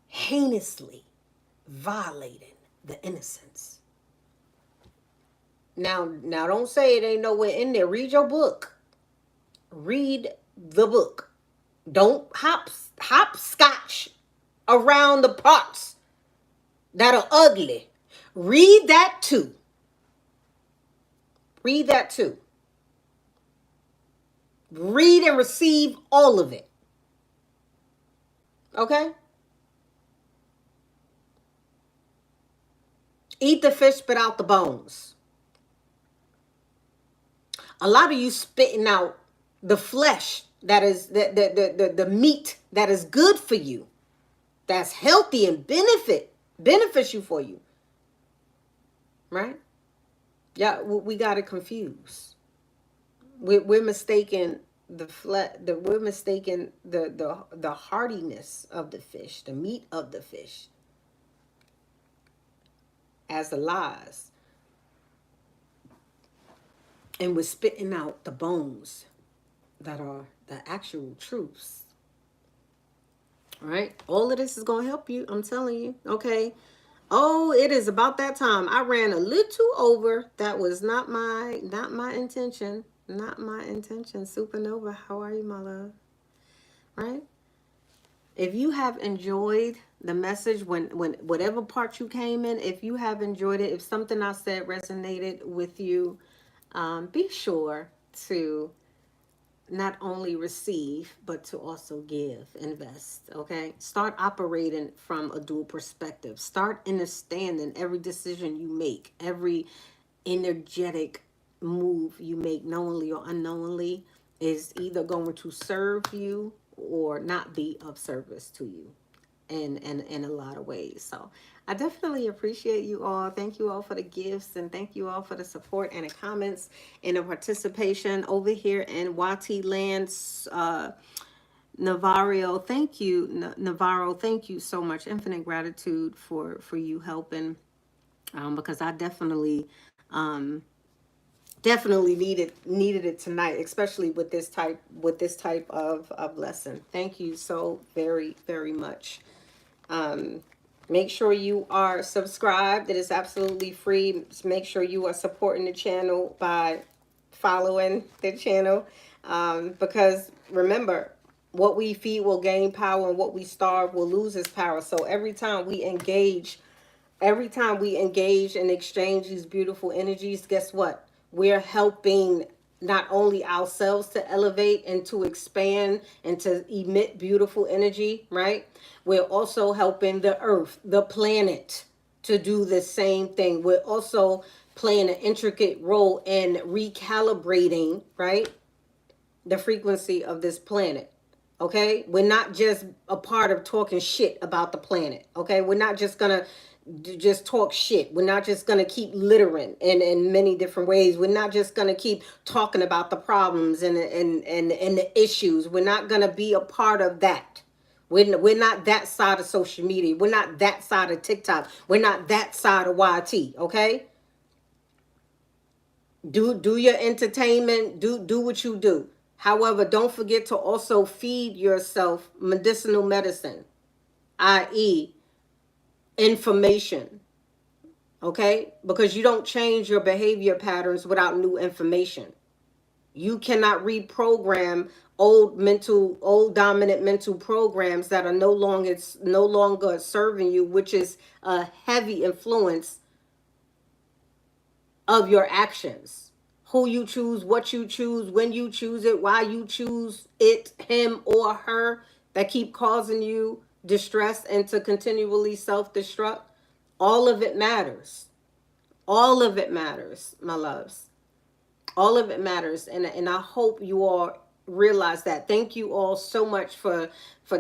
heinously violating the innocents? Now don't say it ain't nowhere in there. Read your book. Read the book. Don't hopscotch around the parts that are ugly. Read that too. Read that too. Read and receive all of it. Okay? Eat the fish, spit out the bones. A lot of you spitting out the flesh that is the meat that is good for you, that's healthy and benefits you for you. Right? Yeah, we got it confused. We're mistaken we're mistaken the hardiness of the fish, the meat of the fish, as the lies, and we're spitting out the bones that are the actual truths. All right, all of this is gonna help you. I'm telling you. Okay. Oh, it is about that time. I ran a little over. That was not my intention. Not my intention. Supernova, how are you, my love? Right? If you have enjoyed the message, when whatever part you came in, if you have enjoyed it, if something I said resonated with you, be sure to not only receive, but to also give, invest. Okay, start operating from a dual perspective. Start understanding every decision you make, every energetic move you make, knowingly or unknowingly, is either going to serve you or not be of service to you in a lot of ways. So I definitely appreciate you all. Thank you all for the gifts, and thank you all for the support and the comments and the participation over here in YT Lands. Navarro, thank you. Navarro, thank you so much. Infinite gratitude for you helping, because I definitely needed it tonight, especially with this type of lesson. Thank you so very, very much. Make sure you are subscribed. It is absolutely free. Just make sure you are supporting the channel by following the channel, because remember, what we feed will gain power, and what we starve will lose its power. So every time we engage and exchange these beautiful energies, guess what? We're helping not only ourselves to elevate and to expand and to emit beautiful energy, right? We're also helping the earth, the planet, to do the same thing. We're also playing an intricate role in recalibrating, right, the frequency of this planet. Okay, we're not just a part of talking shit about the planet. Okay, we're not just gonna just talk shit. We're not just gonna keep littering in many different ways. We're not just gonna keep talking about the problems and the issues. We're not gonna be a part of that. We're not that side of social media. We're not that side of TikTok. We're not that side of YT. Okay, do your entertainment. Do what you do. However, don't forget to also feed yourself medicinal medicine, i.e., information. Okay, because you don't change your behavior patterns without new information. You cannot reprogram old dominant mental programs that are no longer serving you, which is a heavy influence of your actions. Who you choose, what you choose, when you choose it, why you choose it, him or her, that keep causing you distress and to continually self-destruct. All of it matters. All of it matters, my loves. All of it matters. And I hope you all realize that. Thank you all so much for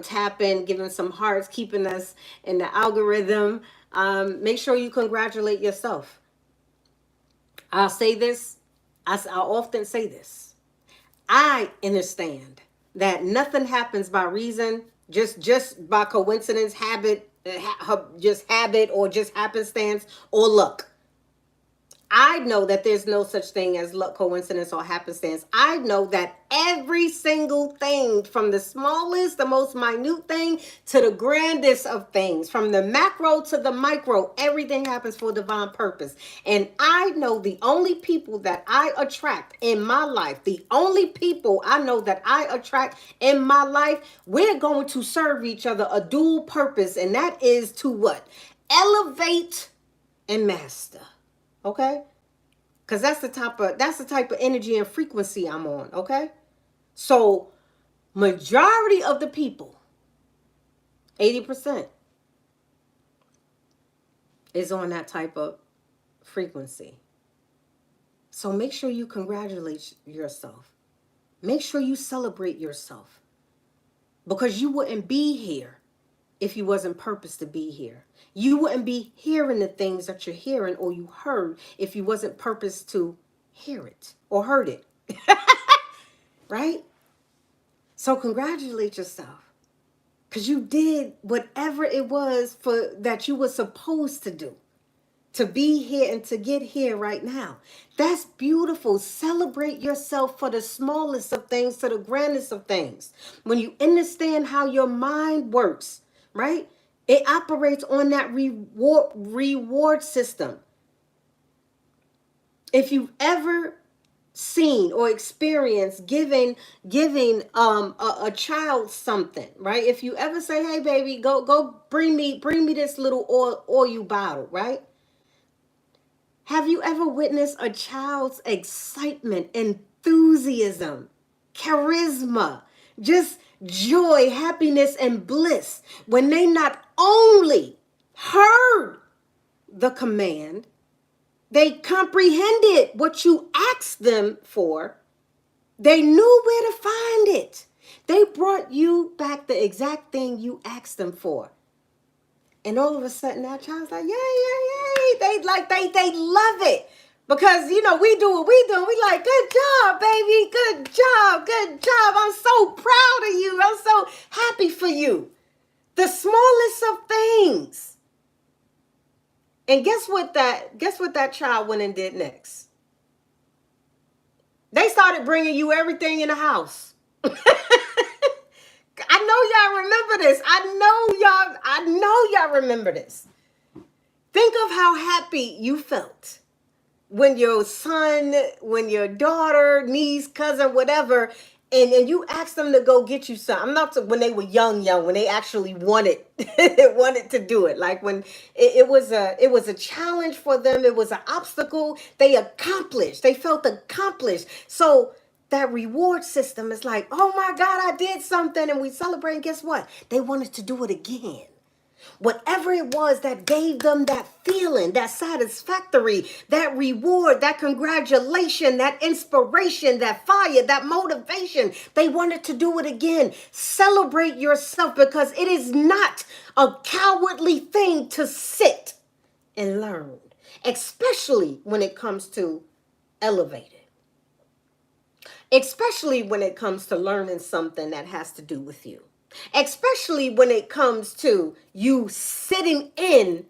tapping, giving some hearts, keeping us in the algorithm. Make sure you congratulate yourself. I'll say this. I often say this. I understand that nothing happens by reason, just by coincidence, just habit, or just happenstance or luck. I know that there's no such thing as luck, coincidence, or happenstance. I know that every single thing, from the smallest, the most minute thing, to the grandest of things, from the macro to the micro, everything happens for divine purpose. And I know the only people that I attract in my life, the only people I know that I attract in my life, we're going to serve each other a dual purpose. And that is to what? Elevate and master. Okay? Because that's the type of energy and frequency I'm on. Okay? So majority of the people, 80%, is on that type of frequency. So make sure you congratulate yourself. Make sure you celebrate yourself. Because you wouldn't be here if you wasn't purposed to be here. You wouldn't be hearing the things that you're hearing or you heard if you wasn't purposed to hear it or heard it. Right? So congratulate yourself. Because you did whatever it was for that you were supposed to do. To be here and to get here right now. That's beautiful. Celebrate yourself for the smallest of things to the grandest of things. When you understand how your mind works, right? It operates on that reward system. If you've ever seen or experienced giving a child something, right? If you ever say, "Hey baby, go bring me this little oil bottle," right? Have you ever witnessed a child's excitement, enthusiasm, charisma, just joy, happiness, and bliss when they not only heard the command, they comprehended what you asked them for, they knew where to find it. They brought you back the exact thing you asked them for. And all of a sudden that child's like, yay, yay, yay. They love it. Because, we do what we do. We like, good job, baby. Good job. Good job. I'm so proud of you. I'm so happy for you. The smallest of things. And guess what that child went and did next? They started bringing you everything in the house. I know y'all remember this. I know y'all remember this. Think of how happy you felt when your son, when your daughter, niece, cousin, whatever, and you asked them to go get you something. I'm not when they were young, when they actually wanted wanted to do it. Like when it was a challenge for them, it was an obstacle. They accomplished. They felt accomplished. So that reward system is like, oh my God, I did something, and we celebrate. And guess what? They wanted to do it again. Whatever it was that gave them that feeling, that satisfactory, that reward, that congratulation, that inspiration, that fire, that motivation, they wanted to do it again. Celebrate yourself, because it is not a cowardly thing to sit and learn, especially when it comes to elevated. Especially when it comes to learning something that has to do with you. Especially when it comes to you sitting in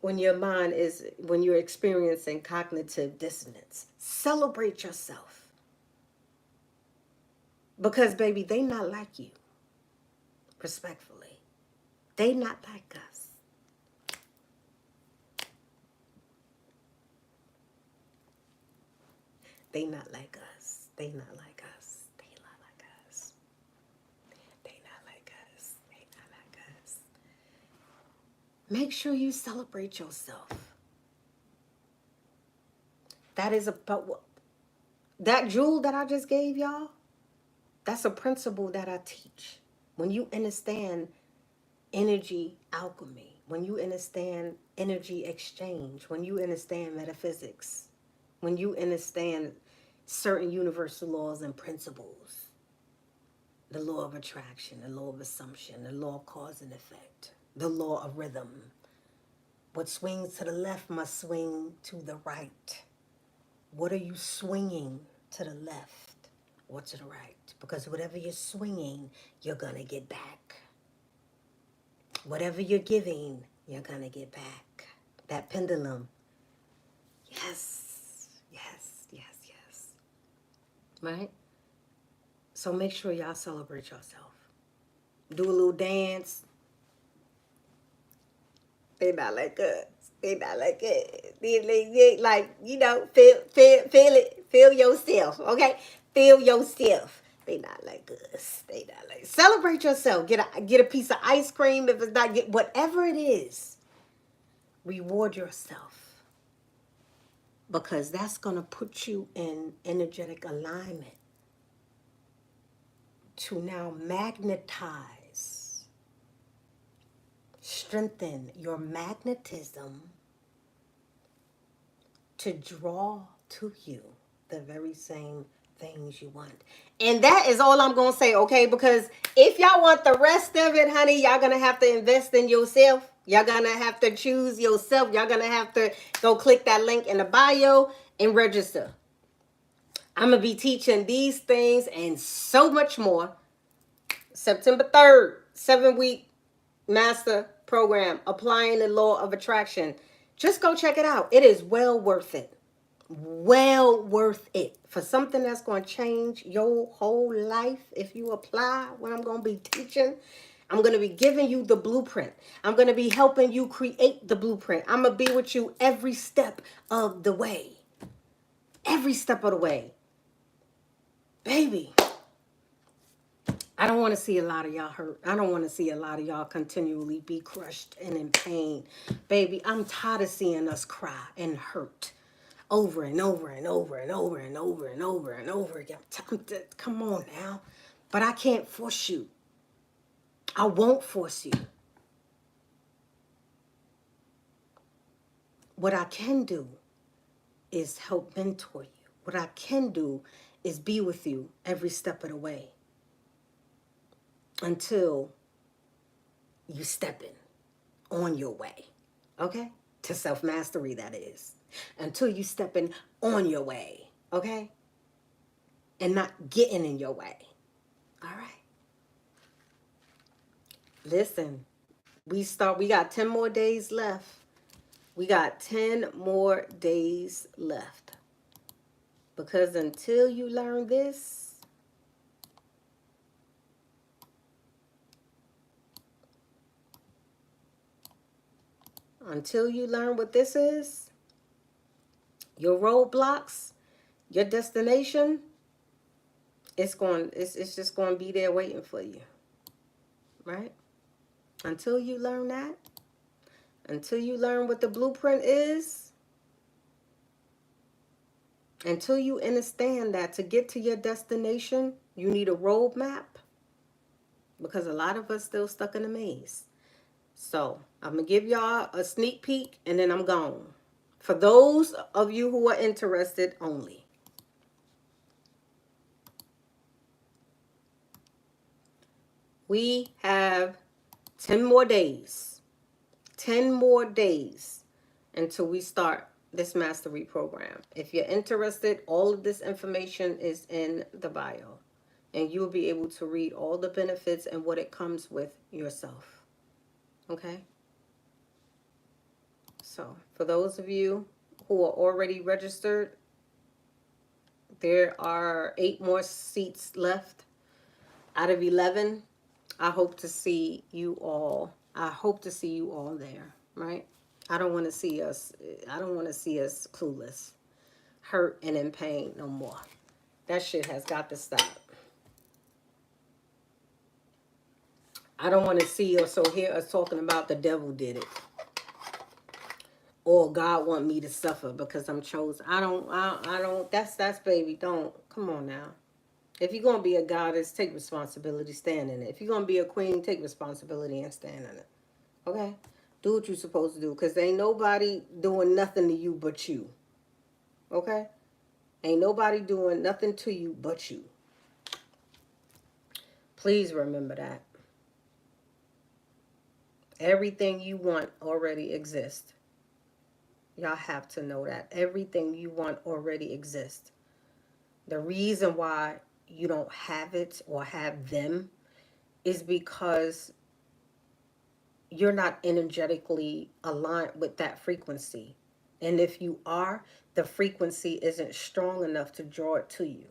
when you're experiencing cognitive dissonance. Celebrate yourself. Because baby, they not like you. Respectfully. They not like us. They not like us. They not like us. They not like us. They not like us. They not like us. Make sure you celebrate yourself. That is that jewel that I just gave y'all. That's a principle that I teach. When you understand energy alchemy, when you understand energy exchange, when you understand metaphysics, when you understand certain universal laws and principles, the law of attraction, the law of assumption, the law of cause and effect, the law of rhythm. What swings to the left must swing to the right. What are you swinging to the left or to the right? Because whatever you're swinging, you're going to get back. Whatever you're giving, you're going to get back. That pendulum. Yes, yes, yes, yes. Right? So make sure y'all celebrate yourself. Do a little dance. They not like us. They not like it. They like, feel it. Feel yourself, okay? Feel yourself. They not like us. They not like. Celebrate yourself. Get a piece of ice cream if it's not. Get whatever it is. Reward yourself, because that's gonna put you in energetic alignment to now magnetize, strengthen your magnetism to draw to you the very same things you want. And that is all I'm going to say, okay? Because if y'all want the rest of it, honey, y'all going to have to invest in yourself. Y'all going to have to choose yourself. Y'all going to have to go click that link in the bio and register. I'm going to be teaching these things and so much more. September 3rd, 7-week master program, applying the law of attraction. Just go check it out. It is well worth it. Well worth it. For something that's going to change your whole life if you apply what I'm going to be teaching. I'm going to be giving you the blueprint. I'm going to be helping you create the blueprint. I'm going to be with you every step of the way. Every step of the way. Baby, I don't want to see a lot of y'all hurt. I don't want to see a lot of y'all continually be crushed and in pain. Baby, I'm tired of seeing us cry and hurt over and over and over and over and over and over and over again. Come on now. But I can't force you. I won't force you. What I can do is help mentor you. What I can do is be with you every step of the way until you step in on your way. Okay? To self-mastery, that is. Until you step in on your way. Okay? And not getting in your way. All right? Listen, we got 10 more days left. We got 10 more days left. Because until you learn this, until you learn what this is, your roadblocks, your destination, it's just going to be there waiting for you. Right? Until you learn that, until you learn what the blueprint is, until you understand that to get to your destination, you need a roadmap, because a lot of us still stuck in a maze. So I'm going to give y'all a sneak peek and then I'm gone. For those of you who are interested only. We have 10 more days. 10 more days until we start this mastery program. If you're interested, all of this information is in the bio. And you'll be able to read all the benefits and what it comes with yourself. Okay? So, for those of you who are already registered, there are 8 more seats left out of 11. I hope to see you all. I hope to see you all there, right? I don't want to see us clueless, hurt and in pain no more. That shit has got to stop. I don't want to see us or hear us talking about the devil did it. Or God want me to suffer because I'm chosen. I don't, that's baby, don't. Come on now. If you're going to be a goddess, take responsibility, stand in it. If you're going to be a queen, take responsibility and stand in it. Okay? Do what you're supposed to do because ain't nobody doing nothing to you but you. Okay? Ain't nobody doing nothing to you but you. Please remember that. Everything you want already exists. Y'all have to know that. Everything you want already exists. The reason why you don't have it or have them is because you're not energetically aligned with that frequency. And if you are, the frequency isn't strong enough to draw it to you.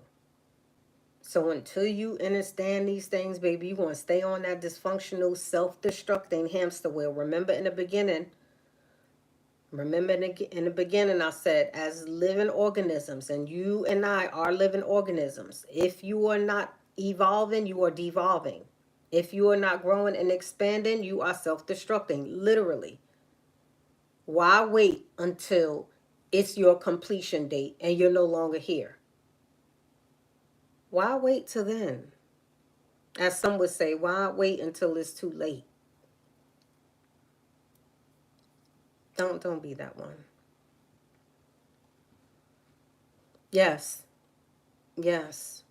So until you understand these things, baby, you're going to stay on that dysfunctional, self-destructing hamster wheel. Remember in the beginning, I said, as living organisms, and you and I are living organisms, if you are not evolving, you are devolving. If you are not growing and expanding, you are self-destructing, literally. Why wait until it's your completion date and you're no longer here? Why wait till then? As some would say, why wait until it's too late? Don't be that one. Yes. Yes.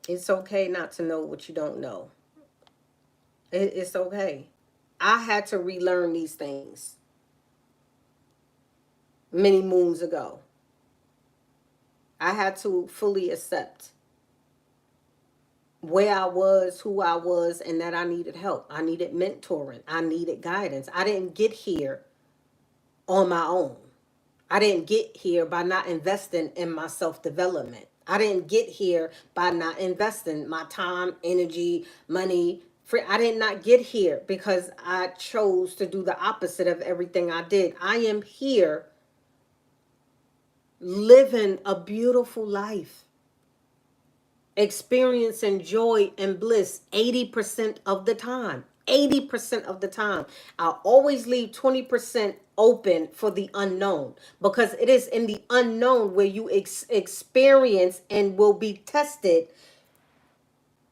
It's okay not to know what you don't know. It's okay. I had to relearn these things many moons ago. I had to fully accept where I was, who I was, and that I needed help. I needed mentoring. I needed guidance. I didn't get here on my own. I didn't get here by not investing in my self-development. I didn't get here by not investing my time, energy, money. I did not get here because I chose to do the opposite of everything I did. I am here living a beautiful life, experiencing joy and bliss 80% of the time. 80% of the time. I always leave 20% open for the unknown because it is in the unknown where you experience and will be tested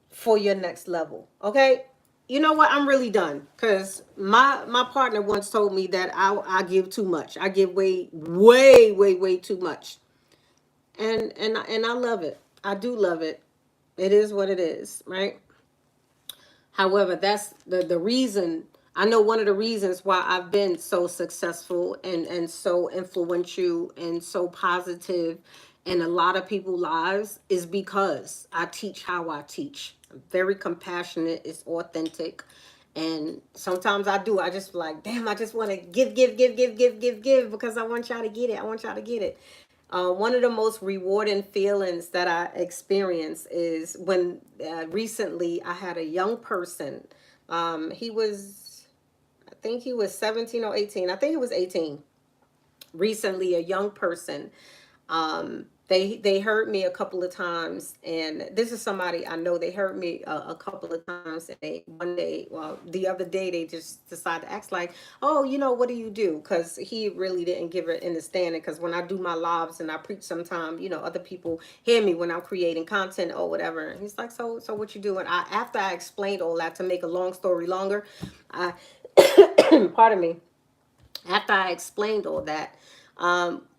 for your next level. Okay? You know what? I'm really done because my partner once told me that I give too much. I give way too much. And I love it. I do love it. It is what it is, right? However, that's the reason. I know one of the reasons why I've been so successful and so influential and so positive in a lot of people's lives is because I teach how I teach. I'm very compassionate, it's authentic. And sometimes I just like, damn, I just want to give because I want y'all to get it. I want y'all to get it. One of the most rewarding feelings that I experience is when recently I had a young person. He was, I think he was 17 or 18. I think it was 18. Recently, a young person, they heard me a couple of times, and this is somebody I know. They heard me a couple of times, and one day, well, the other day, they just decided to ask like, oh, what do you do? Because he really didn't give it understanding. Because when I do my lives and I preach, sometimes other people hear me when I'm creating content or whatever. And he's like, so what you do? And after I explained all that, to make a long story longer, I Pardon me. After I explained all that,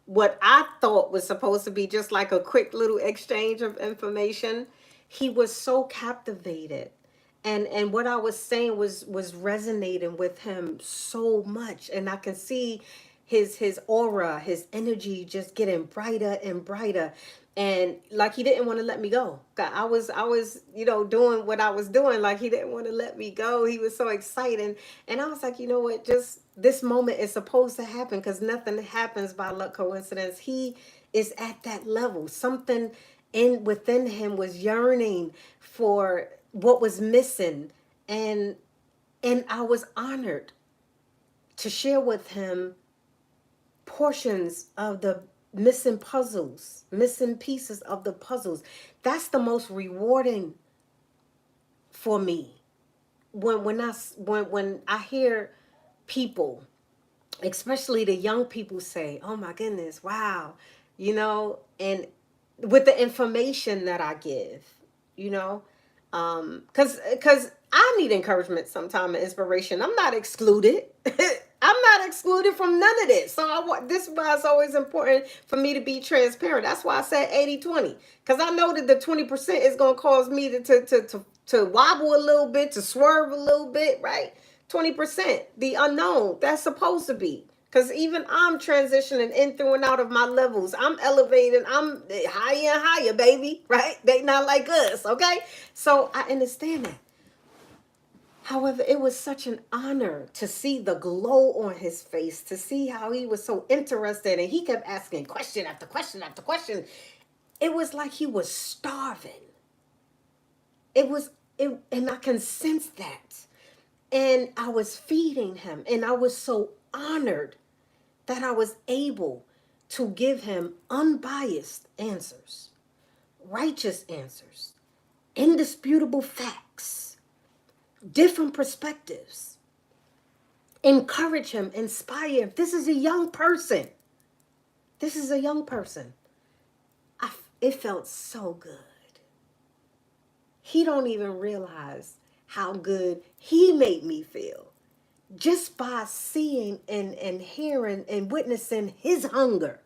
what I thought was supposed to be just like a quick little exchange of information, he was so captivated. And what I was saying was resonating with him so much. And I can see his aura, his energy just getting brighter and brighter. And like he didn't want to let me go. I was doing what I was doing. Like he didn't want to let me go. He was so excited. And I was like, you know what, just this moment is supposed to happen because nothing happens by luck, coincidence. He is at that level. Something in within him was yearning for what was missing. And I was honored to share with him portions of the missing puzzles, missing pieces of the puzzles. That's the most rewarding for me. When I hear people, especially the young people, say, "Oh my goodness, wow," and with the information that I give, you know, because I need encouragement sometime and inspiration. I'm not excluded. I'm not excluded from none of this. So I want this is why it's always important for me to be transparent. That's why I said 80-20. Because I know that the 20% is gonna cause me to wobble a little bit, to swerve a little bit, right? 20%, the unknown, that's supposed to be. Because even I'm transitioning in through and out of my levels. I'm elevating. I'm higher and higher, baby. Right? They not like us, okay? So I understand that. However, it was such an honor to see the glow on his face, to see how he was so interested, and he kept asking question after question after question. It was like he was starving. It was and I can sense that. And I was feeding him, and I was so honored that I was able to give him unbiased answers, righteous answers, indisputable facts, different perspectives, encourage him, inspire him. This is a young person. This is a young person. It felt so good. He don't even realize how good he made me feel just by seeing and hearing and witnessing his hunger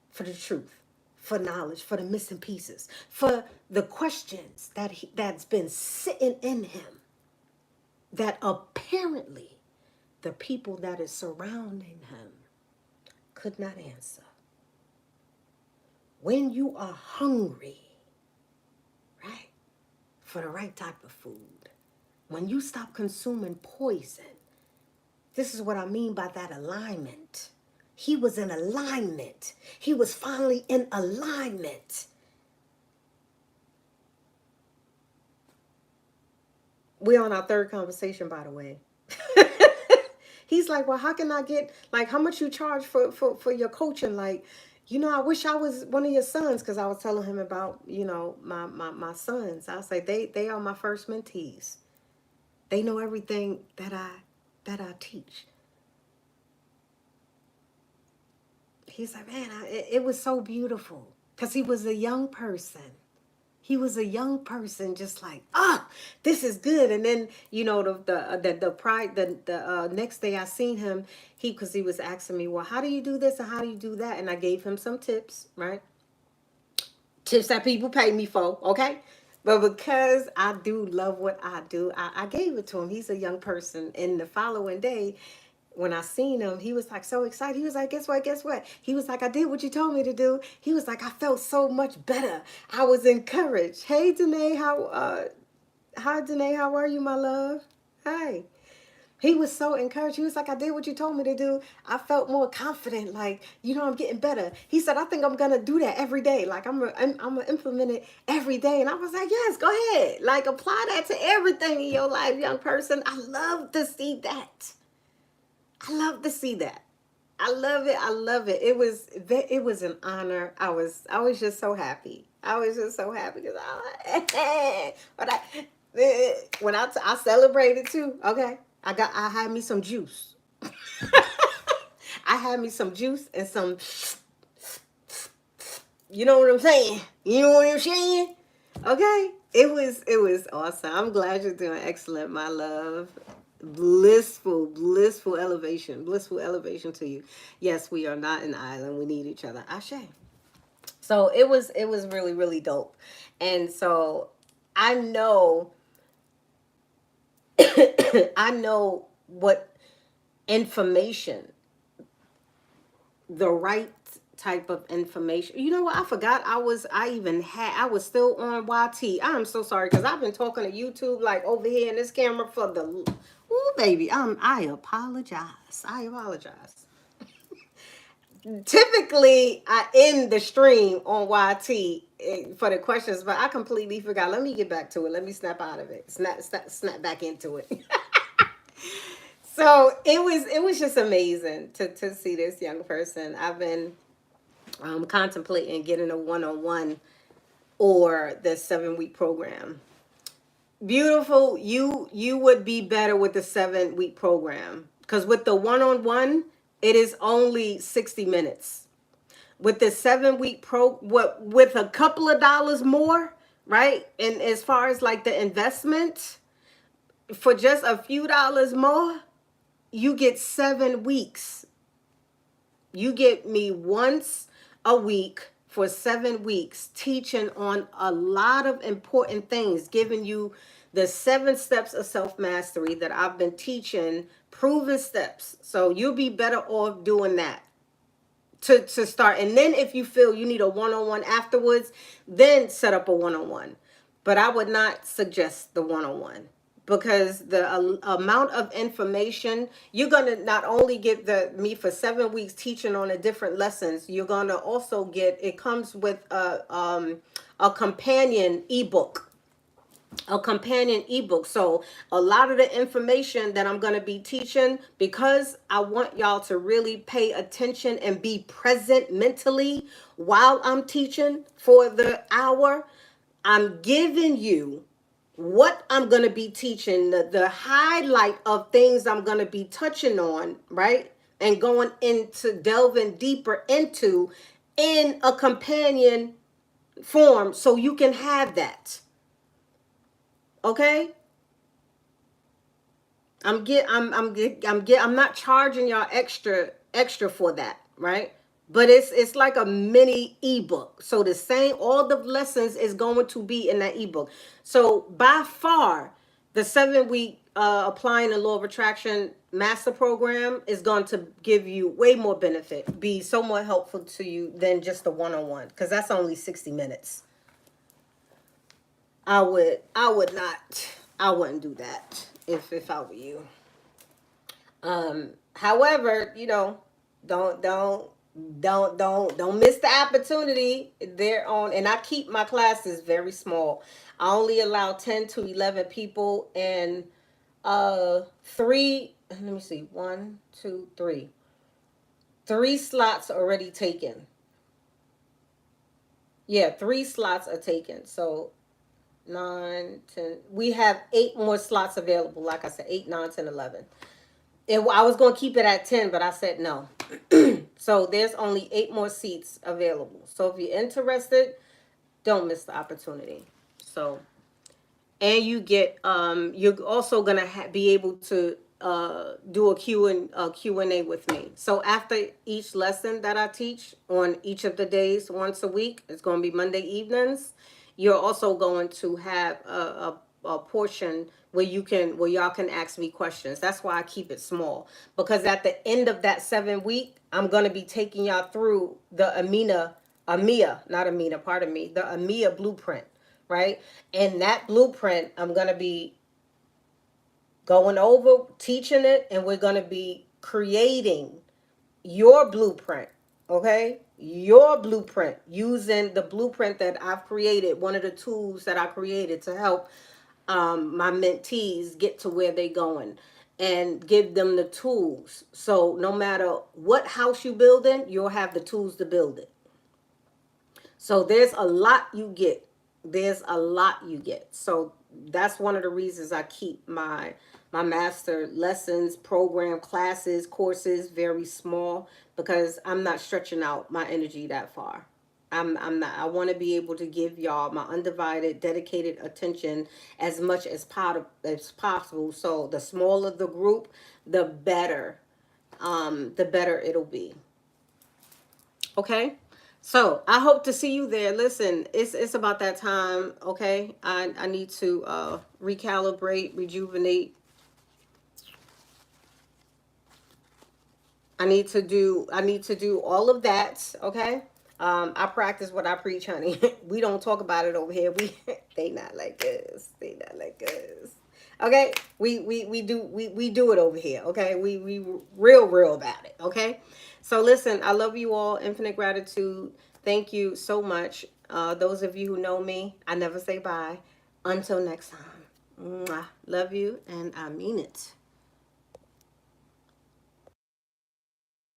for the truth, for knowledge, for the missing pieces, for the questions that's been sitting in him that apparently the people that is surrounding him could not answer. When you are hungry, right, for the right type of food, when you stop consuming poison, this is what I mean by that alignment. He was in alignment. He was finally in alignment. We're on our third conversation, by the way. He's like, well, how can I get, like, how much you charge for your coaching? Like, I wish I was one of your sons, because I was telling him about, my sons. I was like, they are my first mentees. They know everything that I teach. He's like, man, it was so beautiful, because he was a young person. He was a young person, just like, this is good. And then, the next day I seen him, because he was asking me, well, how do you do this and how do you do that? And I gave him some tips, right? Tips that people pay me for, okay? But because I do love what I do, I gave it to him. He's a young person. And the following day, when I seen him, he was like so excited. He was like, guess what? Guess what? He was like, I did what you told me to do. He was like, I felt so much better. I was encouraged. Hey, Danae, hi, Danae, how are you, my love? Hi. He was so encouraged. He was like, I did what you told me to do. I felt more confident. Like, I'm getting better. He said, I think I'm going to do that every day. Like, I'm going to implement it every day. And I was like, yes, go ahead. Like, apply that to everything in your life, young person. I love to see that. I love to see that. I love it. I love it. It was an honor. I was just so happy. I was just so happy because I celebrated too. Okay, I had me some juice. I had me some juice and some. You know what I'm saying? You know what I'm saying? Okay. It was awesome. I'm glad you're doing excellent, my love. Blissful elevation to you. Yes, we are not an island. We need each other. Ashe. So it was really, really dope. And so I know I know what information, the right type of information. You know what? I forgot I was still on YT. I'm so sorry because I've been talking to YouTube like over here in this camera for the ooh baby. I apologize. I apologize. Typically I end the stream on YT for the questions, but I completely forgot. Let me get back to it. Let me snap out of it. Snap back into it. So it was just amazing to see this young person. I've been contemplating getting a one-on-one or the 7-week program. Beautiful, you would be better with the 7-week program because with the one-on-one it is only 60 minutes. With the 7-week what with a couple of dollars more, right? And as far as like the investment, for just a few dollars more, you get 7 weeks. You get me once a week for 7 weeks, teaching on a lot of important things, giving you the 7 steps of self-mastery that I've been teaching, proven steps. So you'll be better off doing that to start. And then if you feel you need a one-on-one afterwards, then set up a one-on-one. But I would not suggest the one-on-one because the amount of information you're going to not only get the me for 7 weeks teaching on the different lessons, you're going to also get, it comes with a companion ebook, so a lot of the information that I'm going to be teaching, because I want y'all to really pay attention and be present mentally while I'm teaching for the hour, I'm giving you what I'm going to be teaching, the highlight of things I'm going to be touching on, right? And going into delving deeper into in a companion form so you can have that. Okay? I'm not charging y'all extra for that, right? But it's like a mini ebook. So the same, all the lessons is going to be in that ebook. So by far, the 7-week applying the law of attraction master program is going to give you way more benefit, be so more helpful to you than just the one-on-one, because that's only 60 minutes. I wouldn't do that if I were you. However, don't miss the opportunity. They're on, and I keep my classes very small. I only allow 10 to 11 people, and three, let me see, one, two, three slots already taken. Yeah, 3 slots are taken. So 9, 10. We have 8 more slots available. Like I said, 8, 9, 10, 11. I was going to keep it at 10, but I said no. So there's only 8 more seats available. So if you're interested, don't miss the opportunity. So, and you're also going to be able to do a Q&A with me. So after each lesson that I teach on each of the days once a week, it's going to be Monday evenings. You're also going to have a portion where y'all can ask me questions. That's why I keep it small, because at the end of that 7 week, I'm going to be taking y'all through the the AMIA blueprint, right? And that blueprint, I'm going to be going over, teaching it, and we're going to be creating your blueprint, okay? Your blueprint, using the blueprint that I've created, one of the tools that I created to help my mentees get to where they're going, and give them the tools. So no matter what house you building, you'll have the tools to build it. So there's a lot you get. So that's one of the reasons I keep my master lessons, program, classes, courses very small, because I'm not stretching out my energy that far. I'm not, I want to be able to give y'all my undivided, dedicated attention as much as possible. So the smaller the group, the better it'll be. Okay. So I hope to see you there. Listen, it's about that time. Okay. I need to recalibrate, rejuvenate. I need to do all of that. Okay. I practice what I preach, honey. We don't talk about it over here. We they not like us. They not like us. Okay. We do it over here. Okay. We real about it. Okay. So listen, I love you all. Infinite gratitude. Thank you so much. Those of you who know me, I never say bye. Until next time. Mwah. Love you, and I mean it.